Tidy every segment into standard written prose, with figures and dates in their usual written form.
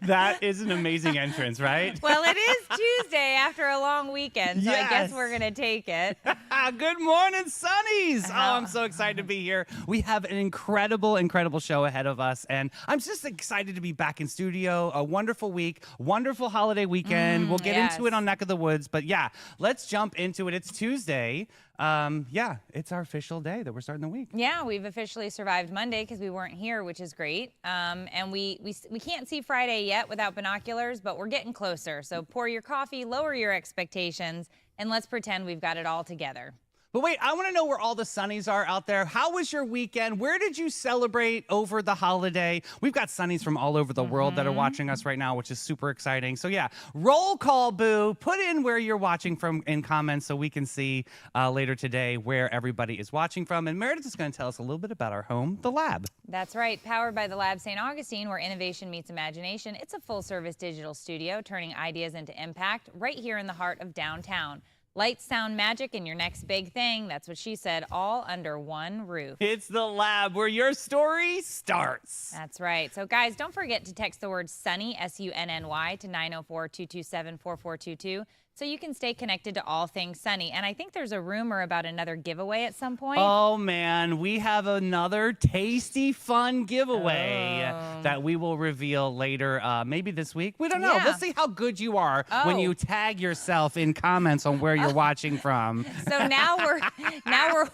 That is an amazing entrance, right? Well, it is Tuesday after a long weekend, so I guess we're going to take it. Good morning, Sunnies. Oh, I'm so excited to be here. We have an incredible show ahead of us, and I'm just excited to be back in studio. A wonderful week, wonderful holiday weekend. We'll get into it on Neck of the Woods, but yeah, let's jump into it. It's Tuesday. It's our official day that we're starting the week. Yeah, we've officially survived Monday because we weren't here, which is great. And we can't see Friday yet without binoculars, but we're getting closer. So pour your coffee, lower your expectations, and let's pretend we've got it all together. But wait, I want to know where all the Sunnies are out there. How was your weekend? Where did you celebrate over the holiday? We've got Sunnies from all over the world that are watching us right now, which is super exciting. So yeah, roll call, boo. Put in where you're watching from in comments so we can see later today where everybody is watching from. And Meredith is going to tell us a little bit about our home, the Lab. That's right. Powered by the Lab St. Augustine, where innovation meets imagination. It's a full-service digital studio turning ideas into impact right here in the heart of downtown. Lights, sound, magic, and your next big thing. That's what she said, all under one roof. It's the Lab, where your story starts. That's right. So, guys, don't forget to text the word Sunny, S-U-N-N-Y, to 904-227-4422 so you can stay connected to all things Sunny. And I think there's a rumor about another giveaway at some point. Oh, man. We have another tasty, fun giveaway that we will reveal later, maybe this week. We don't know. Yeah. Let's see how good you are when you tag yourself in comments on where you're watching from. So now we're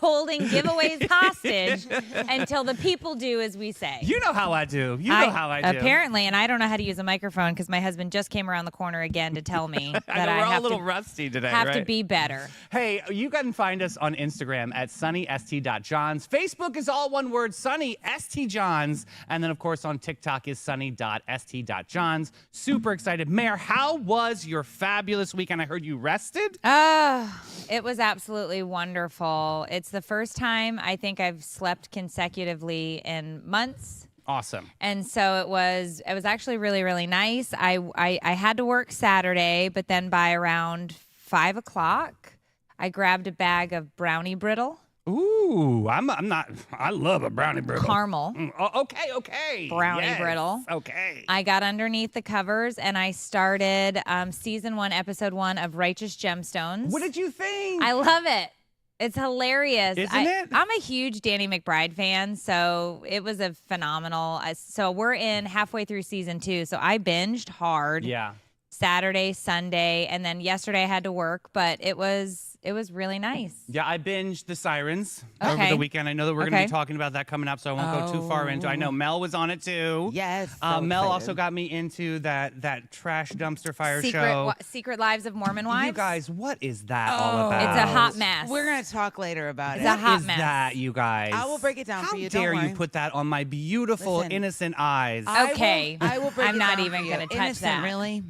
holding giveaways hostage until the people do as we say. You know how I do. You know how I do. Apparently, and I don't know how to use a microphone because my husband just came around the corner again to tell me that I have to rusty today, to be better. Hey, you can find us on Instagram at sunnyst.johns. Facebook is all one word, sunnyst.johns. And then, of course, on TikTok is sunny.st.johns. Super excited. Mayor, how was your fabulous weekend? I heard you rested. It was absolutely wonderful. It's the first time I think I've slept consecutively in months. Awesome. And so it was actually really, really nice. I had to work Saturday, but then by around 5 o'clock, I grabbed a bag of brownie brittle. Ooh, I love a brownie brittle. Caramel. Okay. Brownie brittle. Okay. I got underneath the covers and I started season 1, episode 1 of Righteous Gemstones. What did you think? I love it. It's hilarious. Isn't it? I'm a huge Danny McBride fan, so it was a phenomenal. So we're in halfway through season 2, so I binged hard. Yeah. Saturday, Sunday, and then yesterday I had to work, but it was really nice. Yeah, I binged The Sirens over the weekend. I know that we're going to be talking about that coming up, so I won't go too far into it. I know Mel was on it too. Yes. Mel also got me into that trash dumpster fire show. Secret Lives of Mormon Wives. You guys, what is that all about? It's a hot mess. We're going to talk later about it. It's a hot What mess. is that, you guys? I will break it down for you. How dare Don't worry. you put that on my beautiful, innocent eyes? Okay. I will break I'm it not down even for you. going to touch Innocent, that. Really?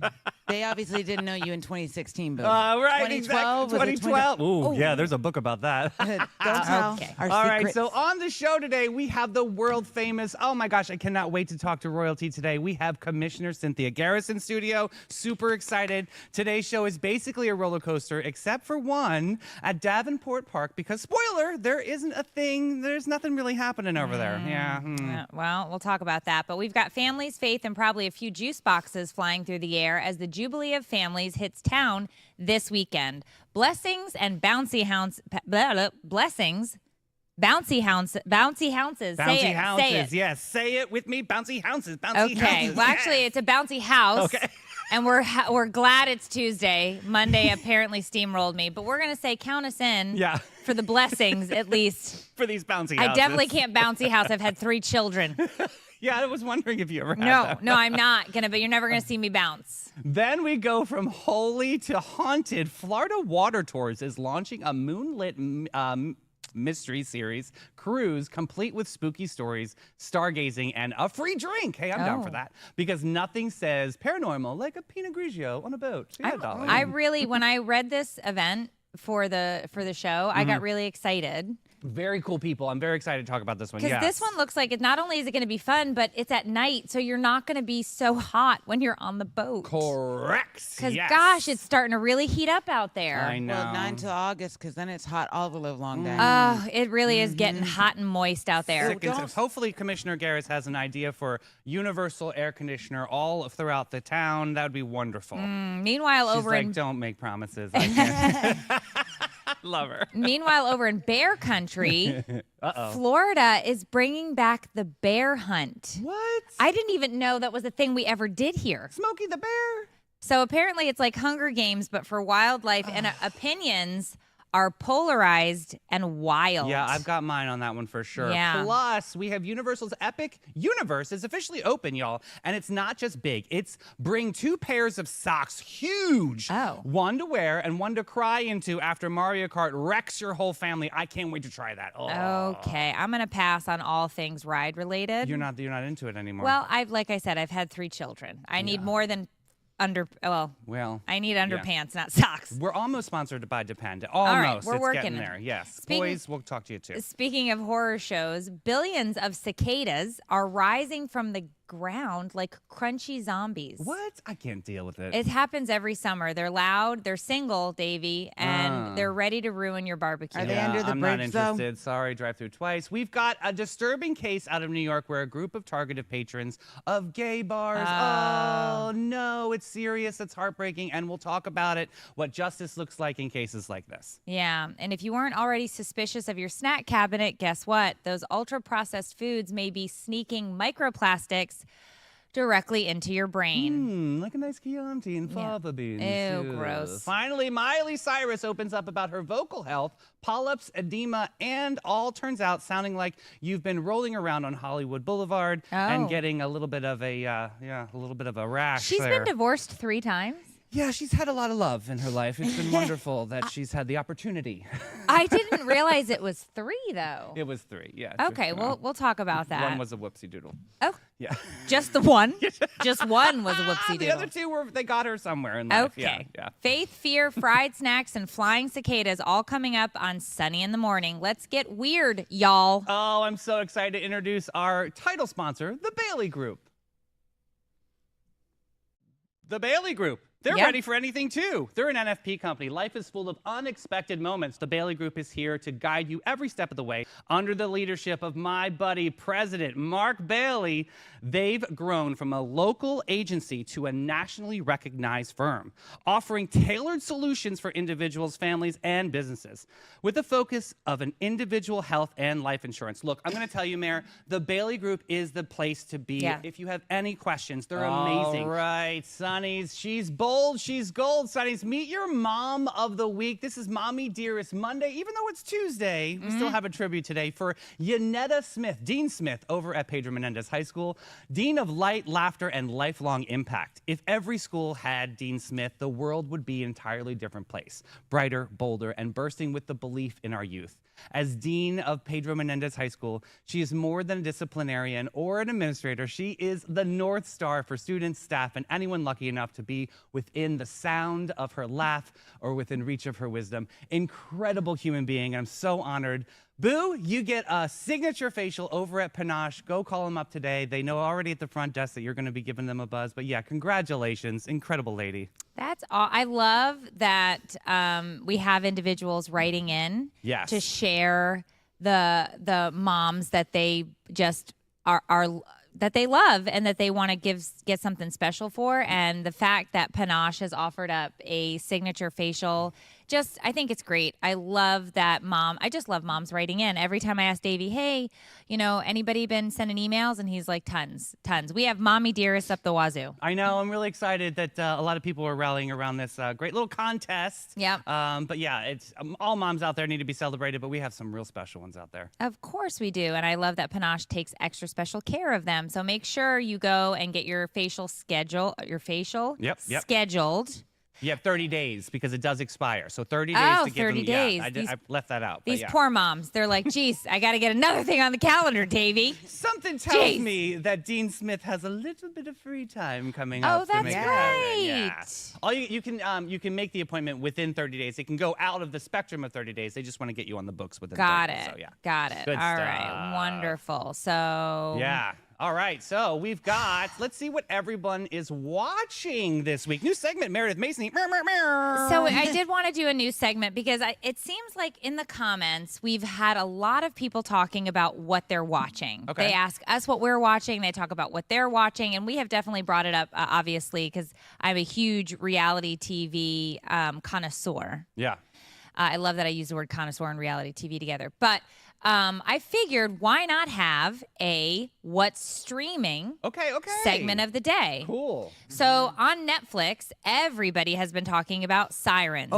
They obviously didn't know you in 2016, boo. Right, 2012. exactly. 2012. Ooh, yeah, there's a book about that. Don't tell. Okay. Our All right, secrets. so on the show today, we have the world famous, oh my gosh, I cannot wait to talk to royalty today. We have Commissioner Cynthia Garrison studio. Super excited. Today's show is basically a roller coaster, except for one at Davenport Park, because spoiler, there isn't a thing, there's nothing really happening over there. Yeah, well, we'll talk about that. But we've got families, faith, and probably a few juice boxes flying through the air as the Jubilee of Families hits town this weekend. Blessings and bouncy hounds. Blessings. Bouncy hounces. Bouncy Say hounces, it. yes. Say it with me, bouncy hounces, bouncy hounces. Okay. Well, actually, it's a bouncy house. Okay. And we're glad it's Tuesday. Monday apparently steamrolled me, but we're gonna say count us in. Yeah. For the blessings, at least. For these bouncy houses. I definitely can't bouncy house. I've had 3 children. Yeah, I was wondering if you ever had that. No, I'm not gonna. But you're never gonna see me bounce. Then we go from holy to haunted. Florida Water Tours is launching a moonlit mystery series cruise complete with spooky stories, stargazing, and a free drink. Hey, I'm down for that because nothing says paranormal like a Pinot Grigio on a boat. So yeah, I really, when I read this event for the show, I got really excited. Very cool people. I'm very excited to talk about this one. Because this one looks like it. Not only is it going to be fun, but it's at night, so you're not going to be so hot when you're on the boat. Correct. Because gosh, it's starting to really heat up out there. I know. Well, 9 to August, because then it's hot all the live long day. Oh, it really is getting hot and moist out there. Sick and sick. Hopefully, Commissioner Garris has an idea for universal air conditioner all throughout the town. That would be wonderful. Meanwhile, She's over like, in don't make promises. I can't. Love her. Meanwhile, over in bear country, Florida is bringing back the bear hunt. What? I didn't even know that was a thing we ever did here. Smokey the Bear? So apparently it's like Hunger Games, but for wildlife, and opinions are polarized and wild. Yeah, I've got mine on that one for sure. Yeah. Plus, we have Universal's Epic Universe is officially open, y'all. And it's not just big. It's bring 2 pairs of socks, huge. Oh. One to wear and one to cry into after Mario Kart wrecks your whole family. I can't wait to try that. Oh. Okay, I'm gonna pass on all things ride related. You're not into it anymore. Well, like I said, I've had 3 children. I need more than I need underpants, not socks. We're almost sponsored by Depend. Almost. right, we're it's working getting there. Yes. Speaking- Boys, we'll talk to you too. Speaking of horror shows, billions of cicadas are rising from the ground like crunchy zombies. What? I can't deal with it. It happens every summer. They're loud, they're single, Davey, and they're ready to ruin your barbecue. Are they under the I'm bridge, not though? interested. Sorry, drive through twice. We've got a disturbing case out of New York where a group of targeted patrons of gay bars. Oh, no, it's serious. It's heartbreaking, and we'll talk about it, what justice looks like in cases like this. Yeah, and if you weren't already suspicious of your snack cabinet, guess what? Those ultra-processed foods may be sneaking microplastics directly into your brain. Like a nice Chianti and fava beans. Ew, gross. Finally, Miley Cyrus opens up about her vocal health, polyps, edema, and all turns out sounding like you've been rolling around on Hollywood Boulevard and getting a little bit of a rash. She's there. been divorced 3 times. Yeah, she's had a lot of love in her life. It's been wonderful that she's had the opportunity. I didn't realize it was 3, though. It was 3, yeah. Okay, we'll talk about that. One was a whoopsie doodle. Oh, Yeah. just the one? Just one was a whoopsie doodle. The other 2 they got her somewhere in life. Okay. Yeah. Faith, fear, fried snacks, and flying cicadas all coming up on Sunny in the Morning. Let's get weird, y'all. Oh, I'm so excited to introduce our title sponsor, the Bailey Group. The Bailey Group. They're ready for anything, too. They're an NFP company. Life is full of unexpected moments. The Bailey Group is here to guide you every step of the way. Under the leadership of my buddy, President Mark Bailey, they've grown from a local agency to a nationally recognized firm, offering tailored solutions for individuals, families, and businesses, with a focus of an individual health and life insurance. Look, I'm going to tell you, Mayor, the Bailey Group is the place to be. Yeah. If you have any questions, they're amazing. All right, Sunnies, she's bold, she's gold. Sunnies, meet your mom of the week. This is Mommy Dearest Monday. Even though it's Tuesday, we still have a tribute today for Yanetta Smith, Dean Smith, over at Pedro Menendez High School, Dean of Light, Laughter, and Lifelong Impact. If every school had Dean Smith, the world would be an entirely different place, brighter, bolder, and bursting with the belief in our youth. As Dean of Pedro Menendez High School, she is more than a disciplinarian or an administrator. She is the North Star for students, staff, and anyone lucky enough to be within the sound of her laugh or within reach of her wisdom. Incredible human being. I'm so honored. Boo, you get a signature facial over at Panache. Go call them up today. They know already at the front desk that you're going to be giving them a buzz. But yeah, congratulations. Incredible lady. That's all. I love that we have individuals writing in to share the moms that they just are that they love and that they want to get something special for. And the fact that Panache has offered up a signature facial, I think it's great. I love that mom. I just love moms writing in. Every time I ask Davey, hey, anybody been sending emails? And he's like, tons. We have Mommy Dearest up the wazoo. I know. I'm really excited that a lot of people are rallying around this great little contest. Yeah. But yeah, it's all moms out there need to be celebrated, but we have some real special ones out there. Of course we do. And I love that Panache takes extra special care of them. So make sure you go and get your facial scheduled. Yep. Scheduled. You have 30 days because it does expire. So 30 days Oh, to give 30 them. days. Yeah, I left that out. These but yeah. poor moms. They're like, geez, I got to get another thing on the calendar, Davey. Something tells Jeez. me that Dean Smith has a little bit of free time coming Oh, up. to that's make it happen. Yeah. right. All you can make the appointment within 30 days. It can go out of the spectrum of 30 days. They just want to get you on the books within Got 30. it. So, yeah. Got it. Good All right. stuff. Wonderful. So. Yeah. All right. So we've got, let's see what everyone is watching this week. New segment, Meredith Mason. So I did want to do a new segment because it seems like in the comments we've had a lot of people talking about what they're watching. Okay. They ask us what we're watching. They talk about what they're watching, and we have definitely brought it up, obviously, because I'm a huge reality TV connoisseur. Yeah. I love that I use the word connoisseur and reality TV together. But I figured why not have a what's streaming Okay. segment of the day. Cool. So on Netflix, everybody has been talking about Sirens.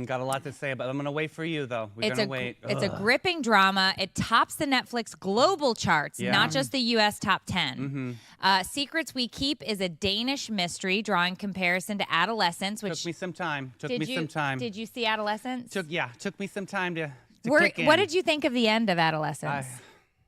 Got a lot to say, but I'm going to wait for you, though. We're It's going to wait. It's a gripping drama. It tops the Netflix global charts, Yeah. not just the U.S. top 10. Secrets We Keep is a Danish mystery drawing comparison to Adolescence, which Took me some time. Did you see Adolescence? Took me some time to What kick in. did you think of the end of Adolescence?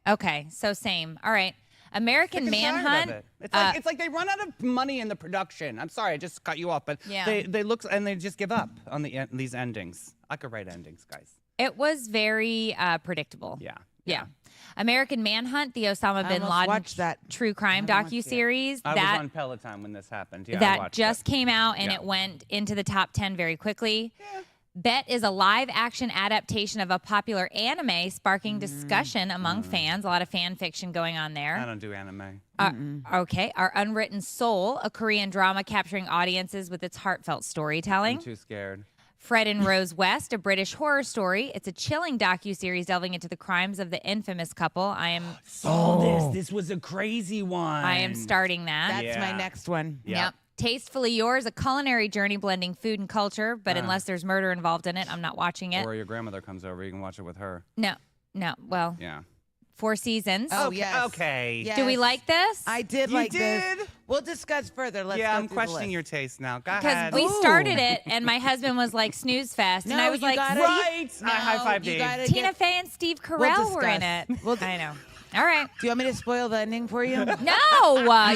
Okay, so same. All right. American Sick and tired of Manhunt. it. It's like they run out of money in the production. I'm sorry, I just cut you off, but Yeah. they look and they just give up on these endings. I could write endings, guys. It was very predictable. Yeah. Yeah. American Manhunt, the Osama bin almost Laden watched that. true crime I haven't watched it. docuseries. I that was on Peloton when this happened. Yeah, I that watched just it. came out and Yeah. it went into the top 10 very quickly. Bet is a live action adaptation of a popular anime sparking discussion among fans. A lot of fan fiction going on I there. don't do anime. Okay. Our Unwritten Soul, a Korean drama capturing audiences with its heartfelt storytelling. I'm too scared. Fred and Rose West, a British horror story. It's a chilling docuseries delving into the crimes of the infamous couple. I am This was a crazy one. I am starting that. That's my next one. Yeah. Yep. Tastefully Yours, a culinary journey blending food and culture, but unless there's murder involved in it, I'm not watching it. Or your grandmother comes over, you can watch it with her. No. Well, Yeah. 4 seasons. Oh, okay, yes. Okay. Yes. Do we like this? I did You like did? this. We'll discuss further. Let's Yeah, go I'm through the questioning list. your taste now. Go Because ahead. we Ooh. started it, and my husband was like, snooze fest. And No, I was you like, gotta- Right. No, I high-fived you Dave. gotta Tina get- Fey and Steve Carell were in it. discuss. I know. All right. Do you want me to spoil the ending for you? No,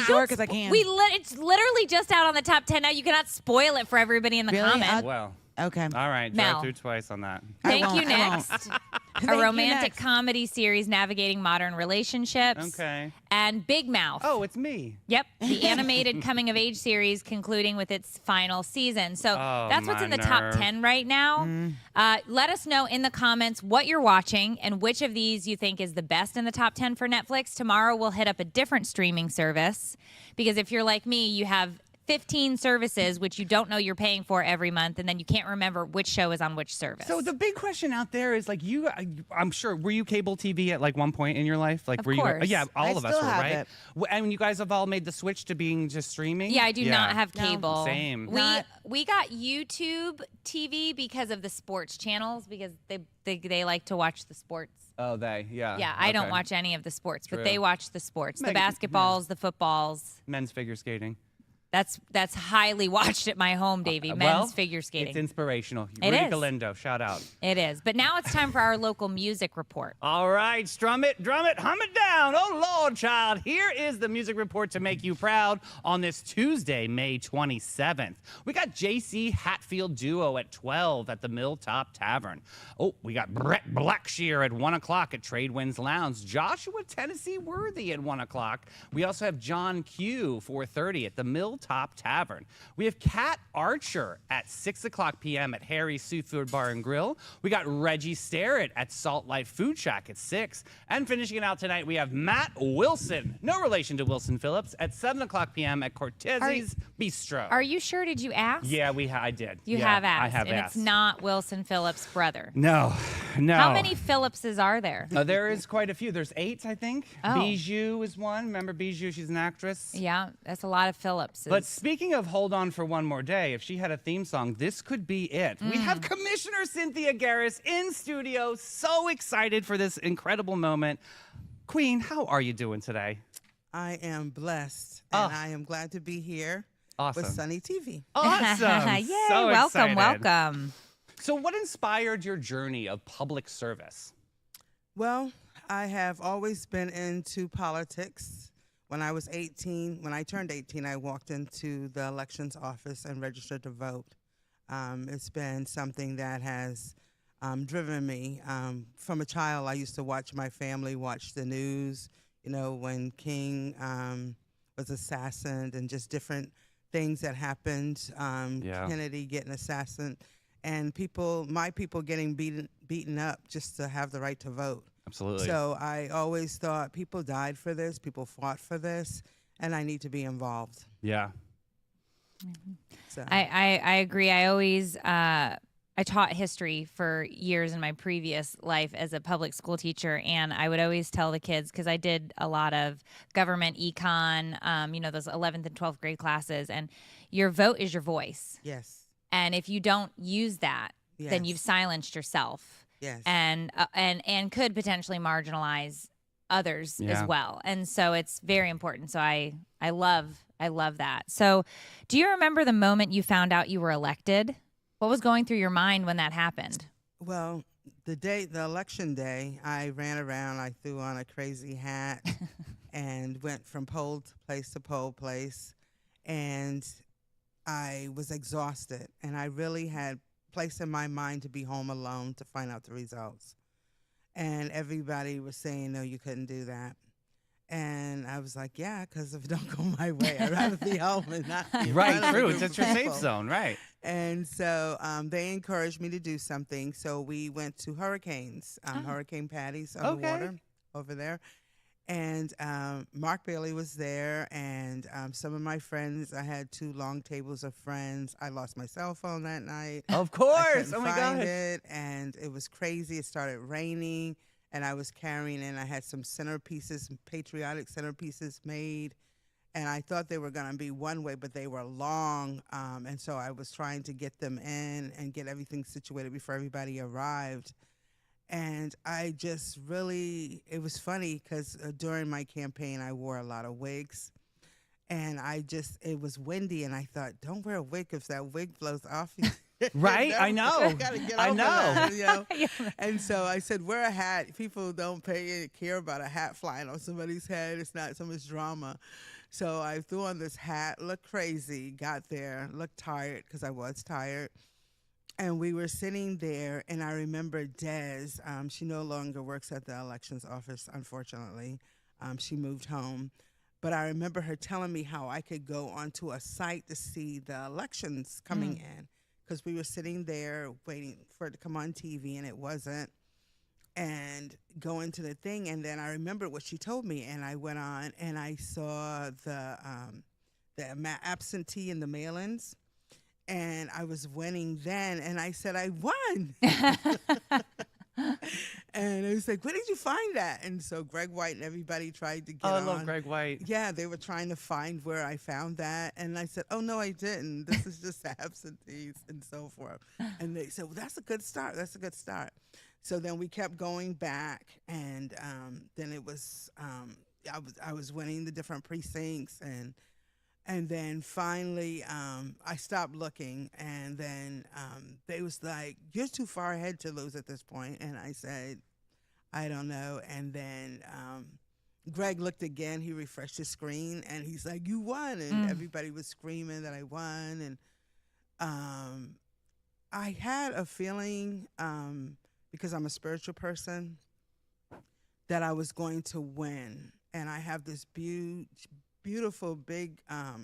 sure? don't 'Cause I can. It's literally just out on the top 10 now. You cannot spoil it for everybody in the Really? comment. Well, Okay. all right. Mel. Drive through twice on that. Thank won't, you. I won't. Next, Thank a you, romantic next. comedy series navigating modern relationships. Okay. And Big Mouth. Oh, it's me. Yep, the animated coming of age series concluding with its final season. So Oh, that's what's my in the top nerve. 10 right now. Let us know in the comments what you're watching and which of these you think is the best in the top 10 for Netflix. Tomorrow we'll hit up a different streaming service because if you're like me, you have 15 services which you don't know you're paying for every month, and then you can't remember which show is on which service. So the big question out there is like I'm sure, were you cable TV at like one point in your life? Like Of were you? course. Yeah, all I of us still were, have right? it. And you guys have all made the switch to being just streaming? Yeah, I do not have No. cable. Same. We got YouTube TV because of the sports channels because they like to watch the sports. Oh, yeah. Yeah, I don't Okay. watch any of the sports, but True. they watch the sports, the Megan- basketballs, the footballs. Men's figure skating. That's highly watched at my home, Davey. Men's Well, figure skating. It's inspirational. It Rudy is. Galindo, shout out. It is. But now it's time for our local music report. All right, strum it, drum it, hum it down. Oh, Lord, child. Here is the music report to make you proud on this Tuesday, May 27th. We got JC Hatfield Duo at 12 at the Milltop Tavern. Oh, we got Brett Blackshear at 1 o'clock at Tradewinds Lounge. Joshua Tennessee Worthy at 1 o'clock. We also have John Q, 4:30 at the Milltop Tavern. We have Kat Archer at 6 o'clock p.m. at Harry's Seafood Bar and Grill. We got Reggie Starrett at Salt Life Food Shack at 6. And finishing it out tonight, we have Matt Wilson, no relation to Wilson Phillips, at 7 o'clock p.m. at Cortez's Bistro. Are you sure? Did you ask? Yeah, I did. You Yeah, have asked. I have and asked. it's not Wilson Phillips' brother. No. How many Phillipses are there? There is quite a few. There's 8, I think. Oh. Bijou is one. Remember Bijou? She's an actress. Yeah, that's a lot of Phillipses. But speaking of Hold On for One More Day, if she had a theme song, this could be it. We have Commissioner Cynthia Garris in studio. So excited for this incredible moment. Queen, how are you doing today? I am blessed, Oh. and I am glad to be here. Awesome. with Sunny TV. Awesome. Yay, So welcome, excited. welcome. So what inspired your journey of public service? Well, I have always been into politics. When I was 18, when I turned 18, I walked into the elections office and registered to vote. It's been something that has driven me. From a child, I used to watch my family watch the news, when King was assassinated and just different things that happened, Yeah. Kennedy getting assassinated, and my people getting beaten up just to have the right to vote. Absolutely. So I always thought people died for this, people fought for this, and I need to be involved. Yeah. So I agree. I always I taught history for years in my previous life as a public school teacher, and I would always tell the kids, because I did a lot of government econ, those 11th and 12th grade classes, and your vote is your voice. yes, And if you don't use that, then Yes. you've silenced yourself, yes, and could potentially marginalize others Yeah. as well. And so it's very important. So I love that. So do you remember the moment you found out you were elected? What was going through your mind when that happened? Well, the election day, I ran around, I threw on a crazy hat and went from poll to poll place, and I was exhausted, and I really had placed in my mind to be home alone to find out the results. And everybody was saying, no, you couldn't do that. And I was like, yeah, because if it don't go my way, I'd rather be home and not be in Right, front of a true. group It's of your safe people. zone, right? And so they encouraged me to do something. So we went to Hurricanes, Hurricane Patty's on the Okay. water over there. And Mark Bailey was there, and some of my friends. I had 2 long tables of friends. I lost my cell phone that night. Of I course. couldn't Oh my find gosh. it, and it was crazy. It started raining, and I was carrying, and I had some centerpieces, patriotic centerpieces made, and I thought they were going to be one way, but they were long, and so I was trying to get them in and get everything situated before everybody arrived. And I just really, it was funny because during my campaign, I wore a lot of wigs. And it was windy, and I thought, don't wear a wig if that wig blows off you. Right? I know. I gotta get I over know. that, And so I said, wear a hat. People don't care about a hat flying on somebody's head. It's not so much drama. So I threw on this hat, looked crazy, got there, looked tired because I was tired. And we were sitting there, and I remember Des. She no longer works at the elections office, unfortunately. She moved home. But I remember her telling me how I could go onto a site to see the elections coming in, because we were sitting there waiting for it to come on TV, and it wasn't. And go into the thing, and then I remember what she told me, and I went on, and I saw the absentee and the mail-ins. And I was winning then, and I said, I won. And it was like, where did you find that? And so Greg White and everybody tried to get Oh, I on. love Greg White. Yeah, they were trying to find where I found that. And I said, oh, no, I didn't. This is just absentees and so forth. And they said, well, that's a good start. That's a good start. So then we kept going back, and then it was, I was winning the different precincts, and then finally, I stopped looking, and then they was like, you're too far ahead to lose at this point. And I said, I don't know. And then Greg looked again. He refreshed his screen, and he's like, you won. And everybody was screaming that I won. And I had a feeling, because I'm a spiritual person, that I was going to win. And I have this beautiful big,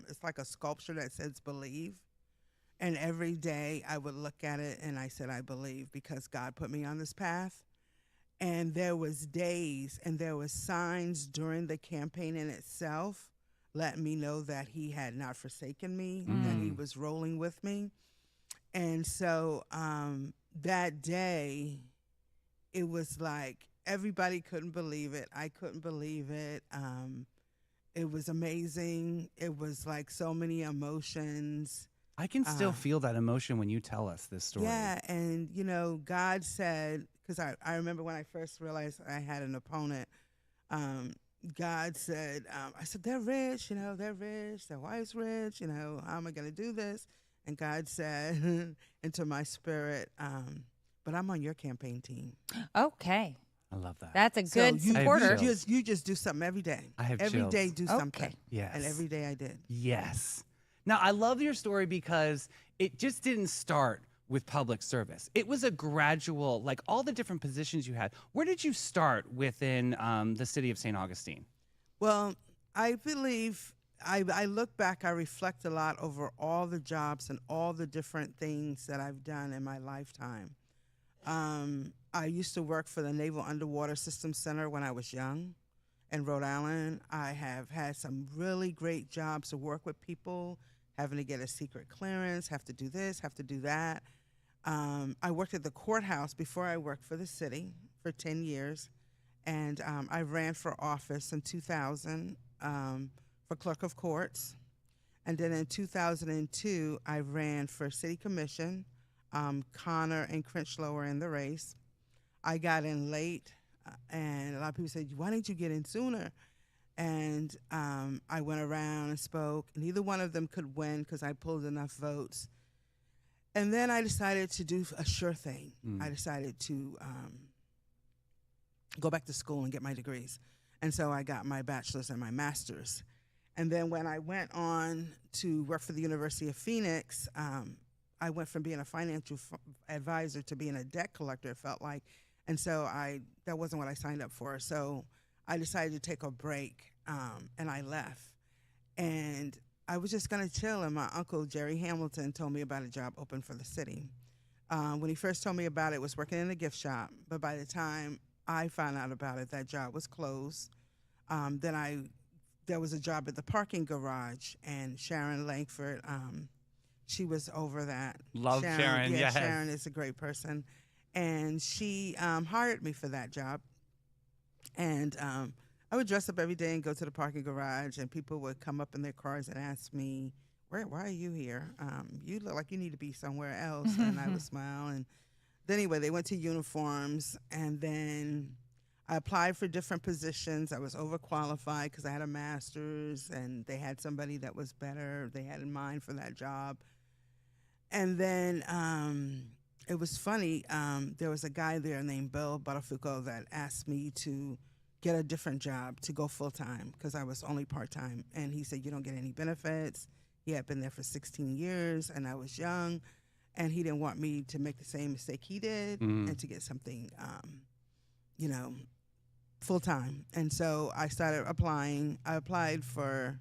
it's like a sculpture that says believe. And every day I would look at it and I said, I believe, because God put me on this path. And there was days and there was signs during the campaign in itself letting me know that he had not forsaken me, that he was rolling with me. And so that day, it was like everybody couldn't believe it. I couldn't believe it. It was amazing. It was like so many emotions. I can still feel that emotion when you tell us this story. Yeah, and God said, because I remember when I first realized I had an opponent, God said, I said, they're rich, they're rich, their wife's rich, how am I going to do this? And God said into my spirit, but I'm on your campaign team. Okay. I love that. That's a So good you, supporter. you just do something every day. I have every chills. day do something. Okay. Yes. And every day I did. Yes. Now, I love your story because it just didn't start with public service. It was a gradual, like all the different positions you had. Where did you start within the city of St. Augustine? Well, I believe I look back, I reflect a lot over all the jobs and all the different things that I've done in my lifetime. I used to work for the Naval Underwater Systems Center when I was young in Rhode Island. I have had some really great jobs to work with people, having to get a secret clearance, have to do this, have to do that. I worked at the courthouse before I worked for the city for 10 years. And I ran for office in 2000 for clerk of courts. And then in 2002, I ran for city commission. Connor and Crenchlow were in the race. I got in late, and a lot of people said, why didn't you get in sooner? And I went around and spoke. Neither one of them could win because I pulled enough votes. And then I decided to do a sure thing. I decided to go back to school and get my degrees. And so I got my bachelor's and my master's. And then when I went on to work for the University of Phoenix, I went from being a financial advisor to being a debt collector, it felt like. And so that wasn't what I signed up for. So I decided to take a break, and I left. And I was just going to chill, and my uncle, Jerry Hamilton, told me about a job open for the city. When he first told me about it, it was working in a gift shop. But by the time I found out about it, that job was closed. There was a job at the parking garage, and Sharon Langford, she was over that. Love Sharon, yeah, yes. Sharon is a great person. And she hired me for that job. And I would dress up every day and go to the parking garage, and people would come up in their cars and ask me, why are you here? You look like you need to be somewhere else. And I would smile. And anyway, they went to uniforms, and then I applied for different positions. I was overqualified because I had a master's, and they had somebody that was better they had in mind for that job. And then it was funny. There was a guy there named Bill Buttafuoco that asked me to get a different job, to go full-time, because I was only part-time. And he said, you don't get any benefits. He had been there for 16 years, and I was young, and he didn't want me to make the same mistake he did and to get something, full-time. And so I started applying. I applied for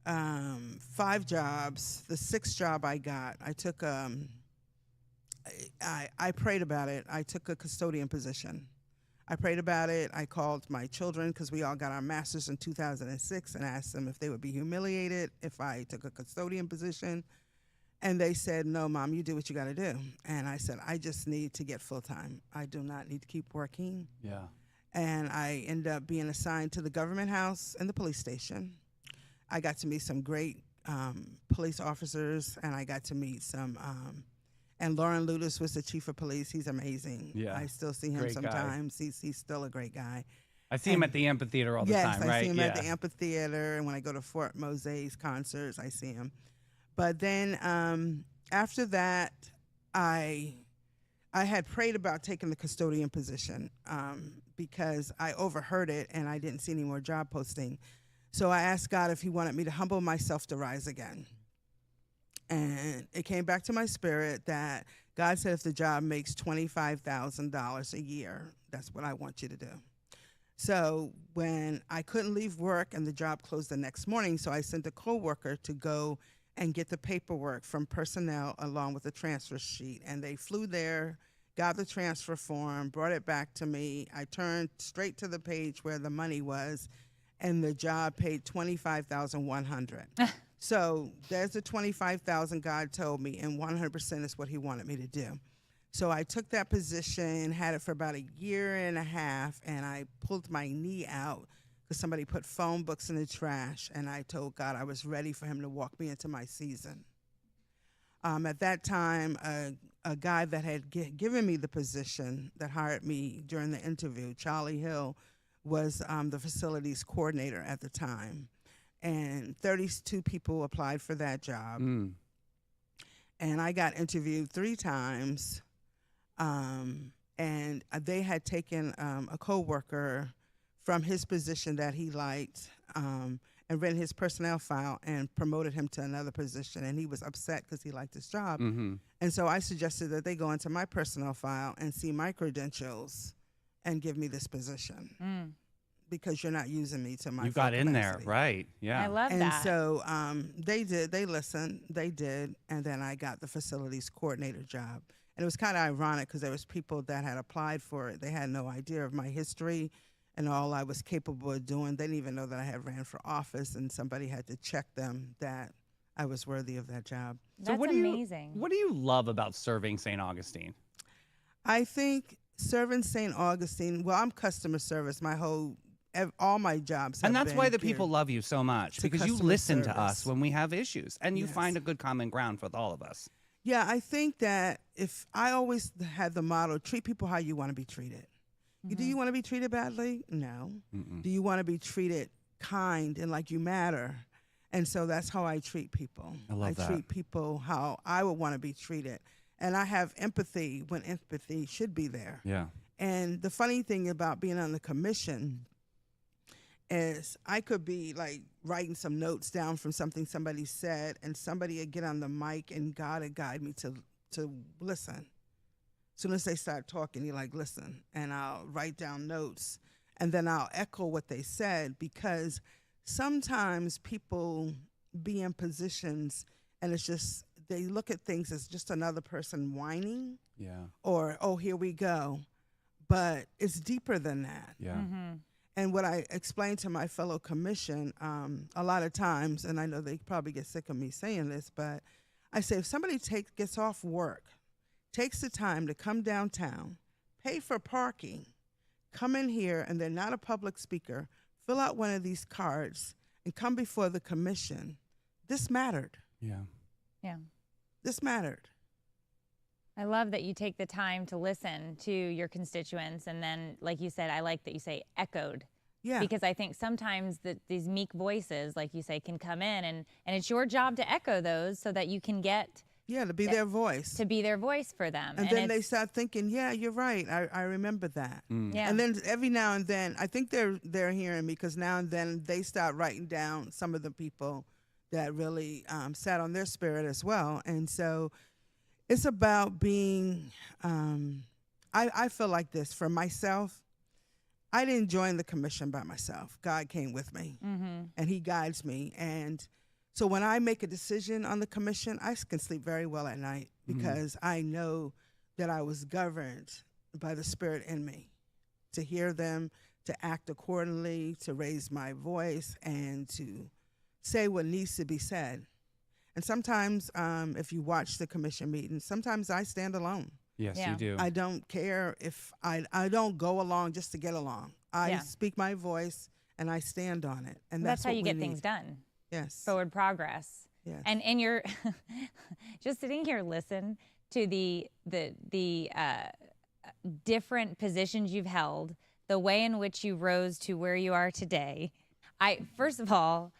5 jobs. The 6th job I got, I took, I prayed about it. I took a custodian position. I prayed about it. I called my children, because we all got our masters in 2006, and asked them if they would be humiliated if I took a custodian position. And they said, no, Mom, you do what you got to do. And I said, I just need to get full-time. I do not need to keep working. Yeah. And I ended up being assigned to the government house and the police station. I got to meet some great police officers, and I got to meet some and Lauren Ludus was the chief of police. He's amazing. Yeah. I still see him Great guy. sometimes. He's still a great guy. I see him at the amphitheater all the time, right? Yes, I see him at the amphitheater, and when I go to Fort Moset's concerts, I see him. But then after that, I had prayed about taking the custodian position because I overheard it, and I didn't see any more job posting. So I asked God if he wanted me to humble myself to rise again. And it came back to my spirit that God said if the job makes $25,000 a year, that's what I want you to do. So when I couldn't leave work and the job closed the next morning, so I sent a coworker to go and get the paperwork from personnel along with the transfer sheet. And they flew there, got the transfer form, brought it back to me. I turned straight to the page where the money was, and the job paid $25,100. So there's the $25,000 God told me, and 100% is what he wanted me to do. So I took that position, had it for about a year and a half, and I pulled my knee out because somebody put phone books in the trash, and I told God I was ready for him to walk me into my season. At that time, a guy that had given me the position that hired me during the interview, Charlie Hill, was the facilities coordinator at the time. And 32 people applied for that job. Mm. And I got interviewed 3 times. And they had taken a coworker from his position that he liked and read his personnel file and promoted him to another position. And he was upset because he liked his job. Mm-hmm. And so I suggested that they go into my personnel file and see my credentials and give me this position because you're not using me to my You full got in there, capacity. right? Yeah. I love And that. so they did. They listened. They did. And then I got the facilities coordinator job. And it was kind of ironic because there was people that had applied for it. They had no idea of my history and all I was capable of doing. They didn't even know that I had ran for office, and somebody had to check them that I was worthy of that job. So That's what do amazing. What do you love about serving St. Augustine? I think serving St. Augustine, well, I'm customer service. All my jobs have And that's been why the geared people love you so much, to because you customer listen to us service. when we have issues and you Yes. find a good common ground with all of us. Yeah, I think that if I always had the motto, treat people how you want to be treated. Do you want to be treated badly? No. Mm-mm. Do you want to be treated kind and like you matter? And so that's how I treat people. I love that. treat people how I would want to be treated. And I have empathy when empathy should be there. Yeah. And the funny thing about being on the commission is I could be like writing some notes down from something somebody said, and somebody would get on the mic and God would guide me to listen. As soon as they start talking, you're like, listen, and I'll write down notes, and then I'll echo what they said, because sometimes people be in positions and it's just, they look at things as just another person whining Yeah. or, oh, here we go. But it's deeper than that. Yeah. Mm-hmm. And what I explain to my fellow commission a lot of times, and I know they probably get sick of me saying this, but I say if somebody gets off work, takes the time to come downtown, pay for parking, come in here, and they're not a public speaker, fill out one of these cards, and come before the commission, this mattered. Yeah. Yeah. This mattered. I love that you take the time to listen to your constituents, and then, like you said, I like that you say echoed. Yeah. Because I think sometimes these meek voices, like you say, can come in, and it's your job to echo those so that you can get Yeah, to be their voice. to be their voice for them. And then they it's- start thinking, yeah, you're right. I remember that. yeah. And then every now and then, I think they're hearing me, because now and then they start writing down some of the people that really sat on their spirit as well. And so it's about being, I feel like this for myself. I didn't join the commission by myself. God came with me, and he guides me. And so when I make a decision on the commission, I can sleep very well at night, because I know that I was governed by the Spirit in me to hear them, to act accordingly, to raise my voice, and to say what needs to be said. And sometimes, if you watch the commission meetings, sometimes I stand alone. Yes, Yeah. you do. I don't care if I don't go along just to get along. I Yeah. speak my voice and I stand on it. And that's how what you we get need. things done. Yes. Forward progress. Yes. And you're just sitting here, listen to the different positions you've held, the way in which you rose to where you are today. First of all,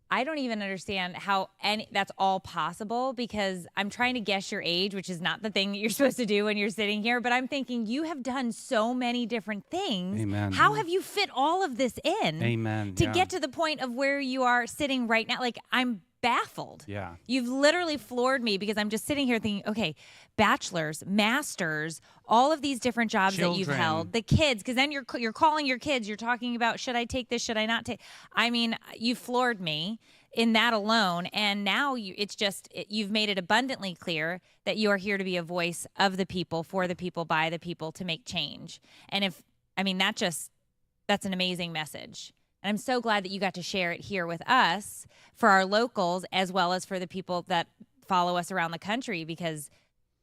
I don't even understand how that's all possible, because I'm trying to guess your age, which is not the thing that you're supposed to do when you're sitting here. But I'm thinking you have done so many different things. Amen. How have you fit all of this in? Amen. To Yeah. get to the point of where you are sitting right now? Like, I'm baffled. Yeah. You've literally floored me, because I'm just sitting here thinking, okay, bachelors, masters, all of these different jobs that you've Children. held, the kids, because then you're calling your kids, you're talking about, should I take this, should I not take? I mean, you floored me in that alone, and now you've made it abundantly clear that you are here to be a voice of the people, for the people, by the people, to make change. And that's an amazing message. And I'm so glad that you got to share it here with us, for our locals, as well as for the people that follow us around the country, because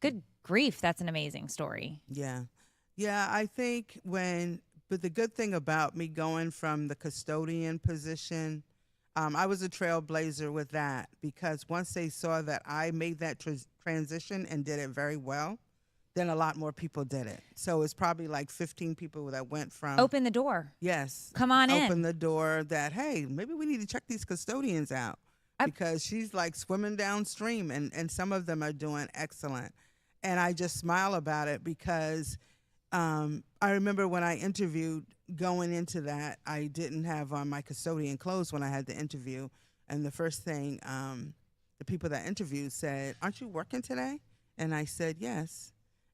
good grief, that's an amazing story. Yeah. Yeah, I think but the good thing about me going from the custodian position, I was a trailblazer with that, because once they saw that I made that transition and did it very well, then a lot more people did it. So it's probably like 15 people that went from Open the door. yes, Come on in. open the door that hey, maybe we need to check these custodians out because she's like swimming downstream, and some of them are doing excellent. And I just smile about it because I remember when I interviewed going into that, I didn't have on my custodian clothes when I had the interview, and the first thing the people that interviewed said, "Aren't you working today?" And I said, "Yes."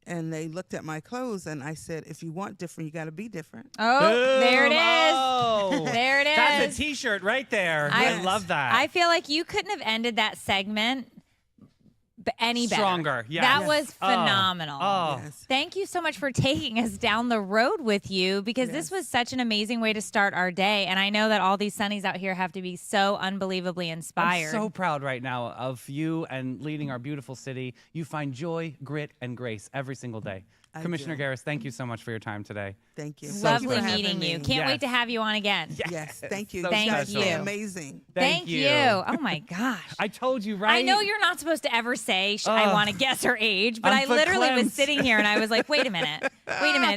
And they looked at my clothes, and I said, "If you want different, you got to be different." Oh, there it is. Oh. There it is. That's a T-shirt right there. I love that. I feel like you couldn't have ended that segment any better. Stronger, yeah. That Yes. was phenomenal. Oh. Yes. Thank you so much for taking us down the road with you because this was such an amazing way to start our day. And I know that all these Sunnies out here have to be so unbelievably inspired. I'm so proud right now of you and leading our beautiful city. You find joy, grit, and grace every single day. I Commissioner do. Garris, thank you so much for your time today. Thank you. Lovely Thank you for meeting having you. me. Can't wait Yes. to have you on again. Yes, thank you. So Thank guys you. are amazing. Thank you. Oh my gosh. I told you, right? I know you're not supposed to ever say I want to guess her age, but I I'm literally was verklempt. sitting here and I was like, wait a minute.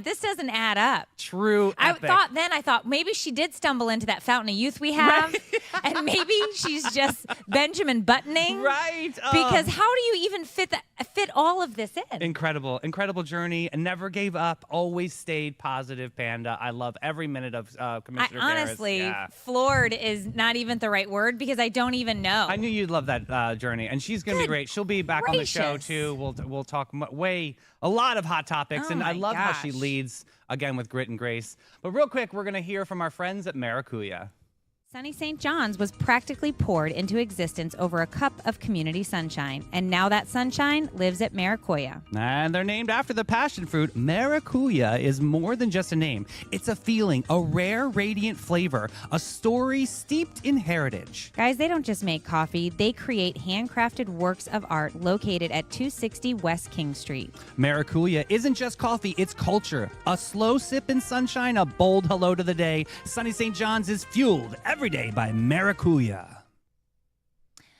This doesn't add up. True. I epic. thought maybe she did stumble into that fountain of youth we have, and maybe she's just Benjamin Buttoning. Right. Because how do you even fit all of this in? Incredible journey, and never gave up. Always stayed positive, Panda. I love every minute of Commissioner Garris. Honestly, Yeah. floored is not even the right word because I don't even know. I knew you'd love that journey, and she's going to be Good great. She'll be back on the show gracious. too. We'll talk a lot of hot topics, Oh and I my love how she gosh. leads again with grit and grace. But real quick, we're going to hear from our friends at Maracuya. Sunny St. John's was practically poured into existence over a cup of community sunshine, and now that sunshine lives at Maracuya. And they're named after the passion fruit. Maracuya is more than just a name. It's a feeling, a rare, radiant flavor, a story steeped in heritage. Guys, they don't just make coffee, they create handcrafted works of art located at 260 West King Street. Maracuya isn't just coffee, it's culture. A slow sip in sunshine, a bold hello to the day. Sunny St. John's is fueled every day by Maracuya.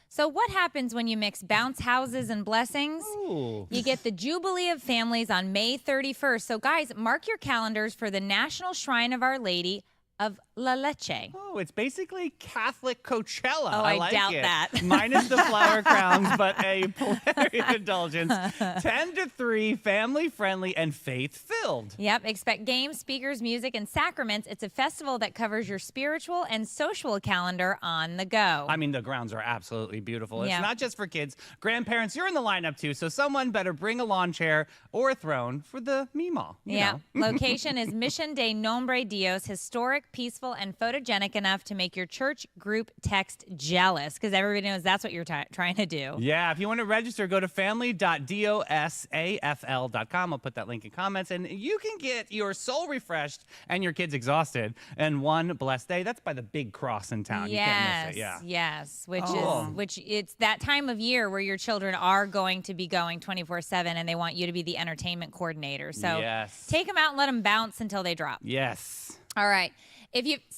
So what happens when you mix bounce houses and blessings? Ooh. You get the Jubilee of Families on May 31st. So guys, mark your calendars for the National Shrine of Our Lady of La Leche. Oh, it's basically Catholic Coachella. Oh, I like doubt it. that. Minus the flower crowns, but a plenary indulgence. 10 to 3, family-friendly, and faith-filled. Yep, expect games, speakers, music, and sacraments. It's a festival that covers your spiritual and social calendar on the go. I mean, the grounds are absolutely beautiful. It's Yeah. not just for kids. Grandparents, you're in the lineup too, so someone better bring a lawn chair or a throne for the Meemaw. you Yeah. know. Location is Mission de Nombre Dios, historic, peaceful, and photogenic enough to make your church group text jealous, because everybody knows that's what you're trying to do. Yeah, if you want to register, go to family.dosafl.com. I'll put that link in comments, and you can get your soul refreshed and your kids exhausted in one blessed day. That's by the big cross in town. You can't miss it. Yeah. Yes, Oh. which it's that time of year where your children are going to be going 24/7, and they want you to be the entertainment coordinator. So Yes. take them out and let them bounce until they drop. Yes. All right.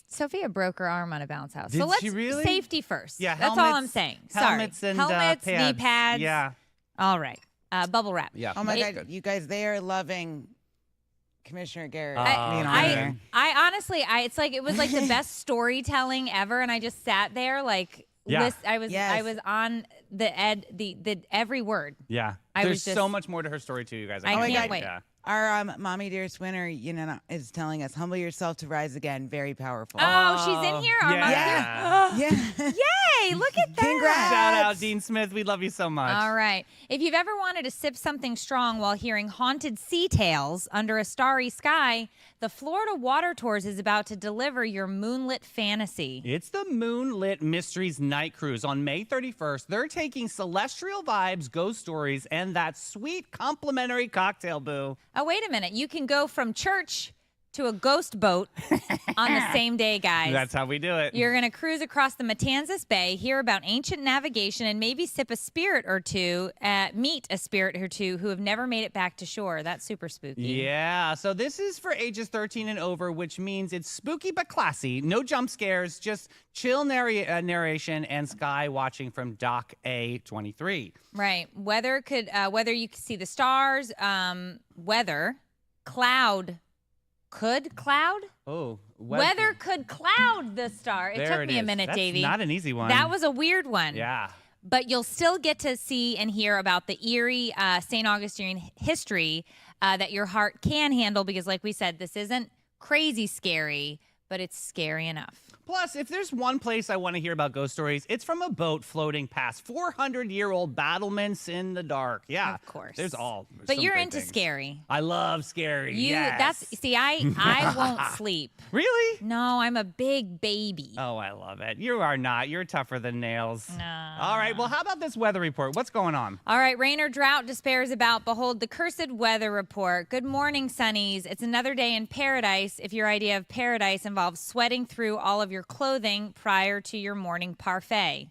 Sophia broke her arm on a bounce house. Did so let's she really? safety first. Yeah, that's all I'm helmets- saying. helmets Sorry. and, helmets, knee pads. pads. Yeah. All right. Bubble wrap. Yeah. Oh my That's God, good. you guys, they are loving Commissioner Garrett. being on I here. honestly, it was like the best storytelling ever, and I just sat there like, Yeah. I was Yes. on the every word. Yeah. I There's was just- so much more to her story too, you guys. I Oh my can't God. wait. Yeah. Our mommy dearest winner, is telling us, humble yourself to rise again. Very powerful. Oh, she's in here. Our mother. Yeah. yeah. Yay! Look at that. Congrats. Shout out, Dean Smith. We love you so much. All right. If you've ever wanted to sip something strong while hearing haunted sea tales under a starry sky, the Florida Water Tours is about to deliver your moonlit fantasy. It's the Moonlit Mysteries Night Cruise on May 31st. They're taking celestial vibes, ghost stories, and that sweet complimentary cocktail, boo. Oh, wait a minute. You can go from church to a ghost boat on the same day, guys. That's how we do it. You're going to cruise across the Matanzas Bay, hear about ancient navigation, and maybe sip a spirit or two, meet a spirit or two who have never made it back to shore. That's super spooky. Yeah, so this is for ages 13 and over, which means it's spooky but classy. No jump scares, just chill narration and sky watching from Dock A23. Right. Whether you could see the stars, weather, cloud. Could cloud? Oh, Weather could cloud the star. It There took me a is. minute, That's Davey. not an easy one. That was a weird one. Yeah. But you'll still get to see and hear about the eerie St. Augustine history that your heart can handle because, like we said, this isn't crazy scary, but it's scary enough. Plus, if there's one place I want to hear about ghost stories, it's from a boat floating past 400-year-old battlements in the dark. Yeah, Of course. There's all. But some you're great into things. scary. I love scary. You yes. I won't sleep. Really? No, I'm a big baby. Oh, I love it. You are not. You're tougher than nails. No. All right. Well, how about this weather report? What's going on? All right, rain or drought despairs about. Behold the cursed weather report. Good morning, Sunnies. It's another day in paradise if your idea of paradise involves sweating through all of your clothing prior to your morning parfait.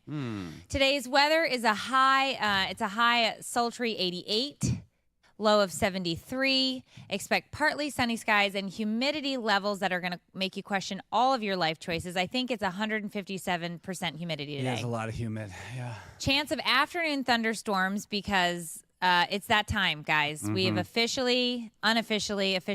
Today's weather is a high sultry 88. Low of 73. Expect partly sunny skies and humidity levels that are going to make you question all of your life choices. I think it's 157% humidity today. There's a lot of humid. Yeah. Chance of afternoon thunderstorms because it's that time, guys. We have officially, unofficially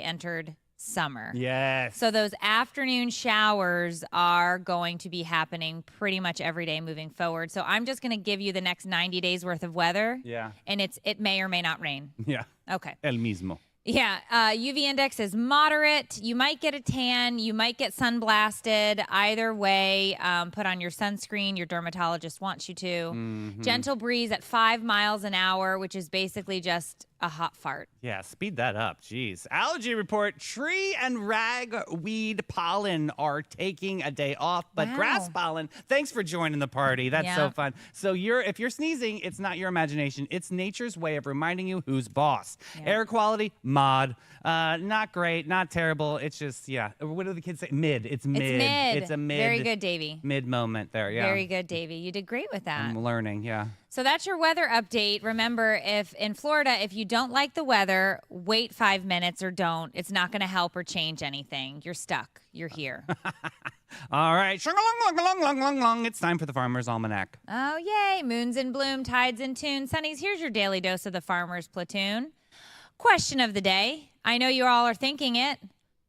entered summer. Yes. So those afternoon showers are going to be happening pretty much every day moving forward. So I'm just going to give you the next 90 days worth of weather. Yeah. And it may or may not rain. Yeah. Okay. El mismo. Yeah, UV index is moderate. You might get a tan. You might get sunblasted. Either way, put on your sunscreen. Your dermatologist wants you to. Gentle breeze at 5 miles an hour, which is basically just a hot fart. Yeah, speed that up. Jeez. Allergy report. Tree and ragweed pollen are taking a day off, but Wow. grass pollen, thanks for joining the party. That's so Yeah. fun. So if you're sneezing, it's not your imagination. It's nature's way of reminding you who's boss. Yeah. Air quality, mod. Not great, not terrible. It's just, yeah. What do the kids say? Mid. It's mid. It's mid. It's a mid. Very good, Davey. Mid moment there, yeah. Very good, Davey. You did great with that. I'm learning, yeah. So that's your weather update. Remember, if in Florida, if you don't like the weather, wait 5 minutes or don't. It's not going to help or change anything. You're stuck. You're here. All right. Shung-a-long-long-long-long-long-long. It's time for the Farmer's Almanac. Oh, yay. Moon's in bloom, tides in tune. Sunnies, here's your daily dose of the Farmer's Platoon. Question of the day. I know you all are thinking it.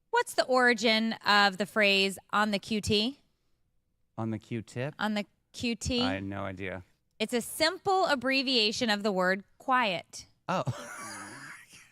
What's the origin of the phrase on the QT? On the Q-tip? On the QT? I had no idea. It's a simple abbreviation of the word quiet. Oh.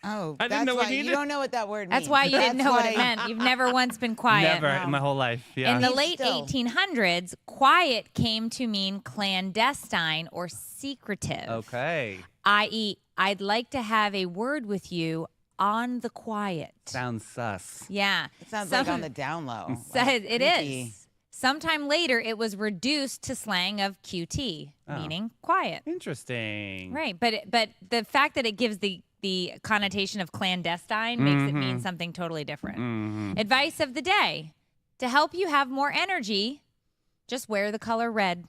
Oh, I didn't that's know what why you you did. don't know what that word means. That's why you didn't That's know what it why- meant. You've never once been quiet. Never in my whole life. Yeah. In the Me late still. 1800s, quiet came to mean clandestine or secretive, Okay. i.e., I'd like to have a word with you on the quiet. Sounds sus. Yeah. It sounds Some- like on the down low. Said Like, it creepy. is. Sometime later, it was reduced to slang of QT, Oh. meaning quiet. Interesting. Right, but the fact that it gives the connotation of clandestine makes it mean something totally different. Advice of the day: to help you have more energy, just wear the color red.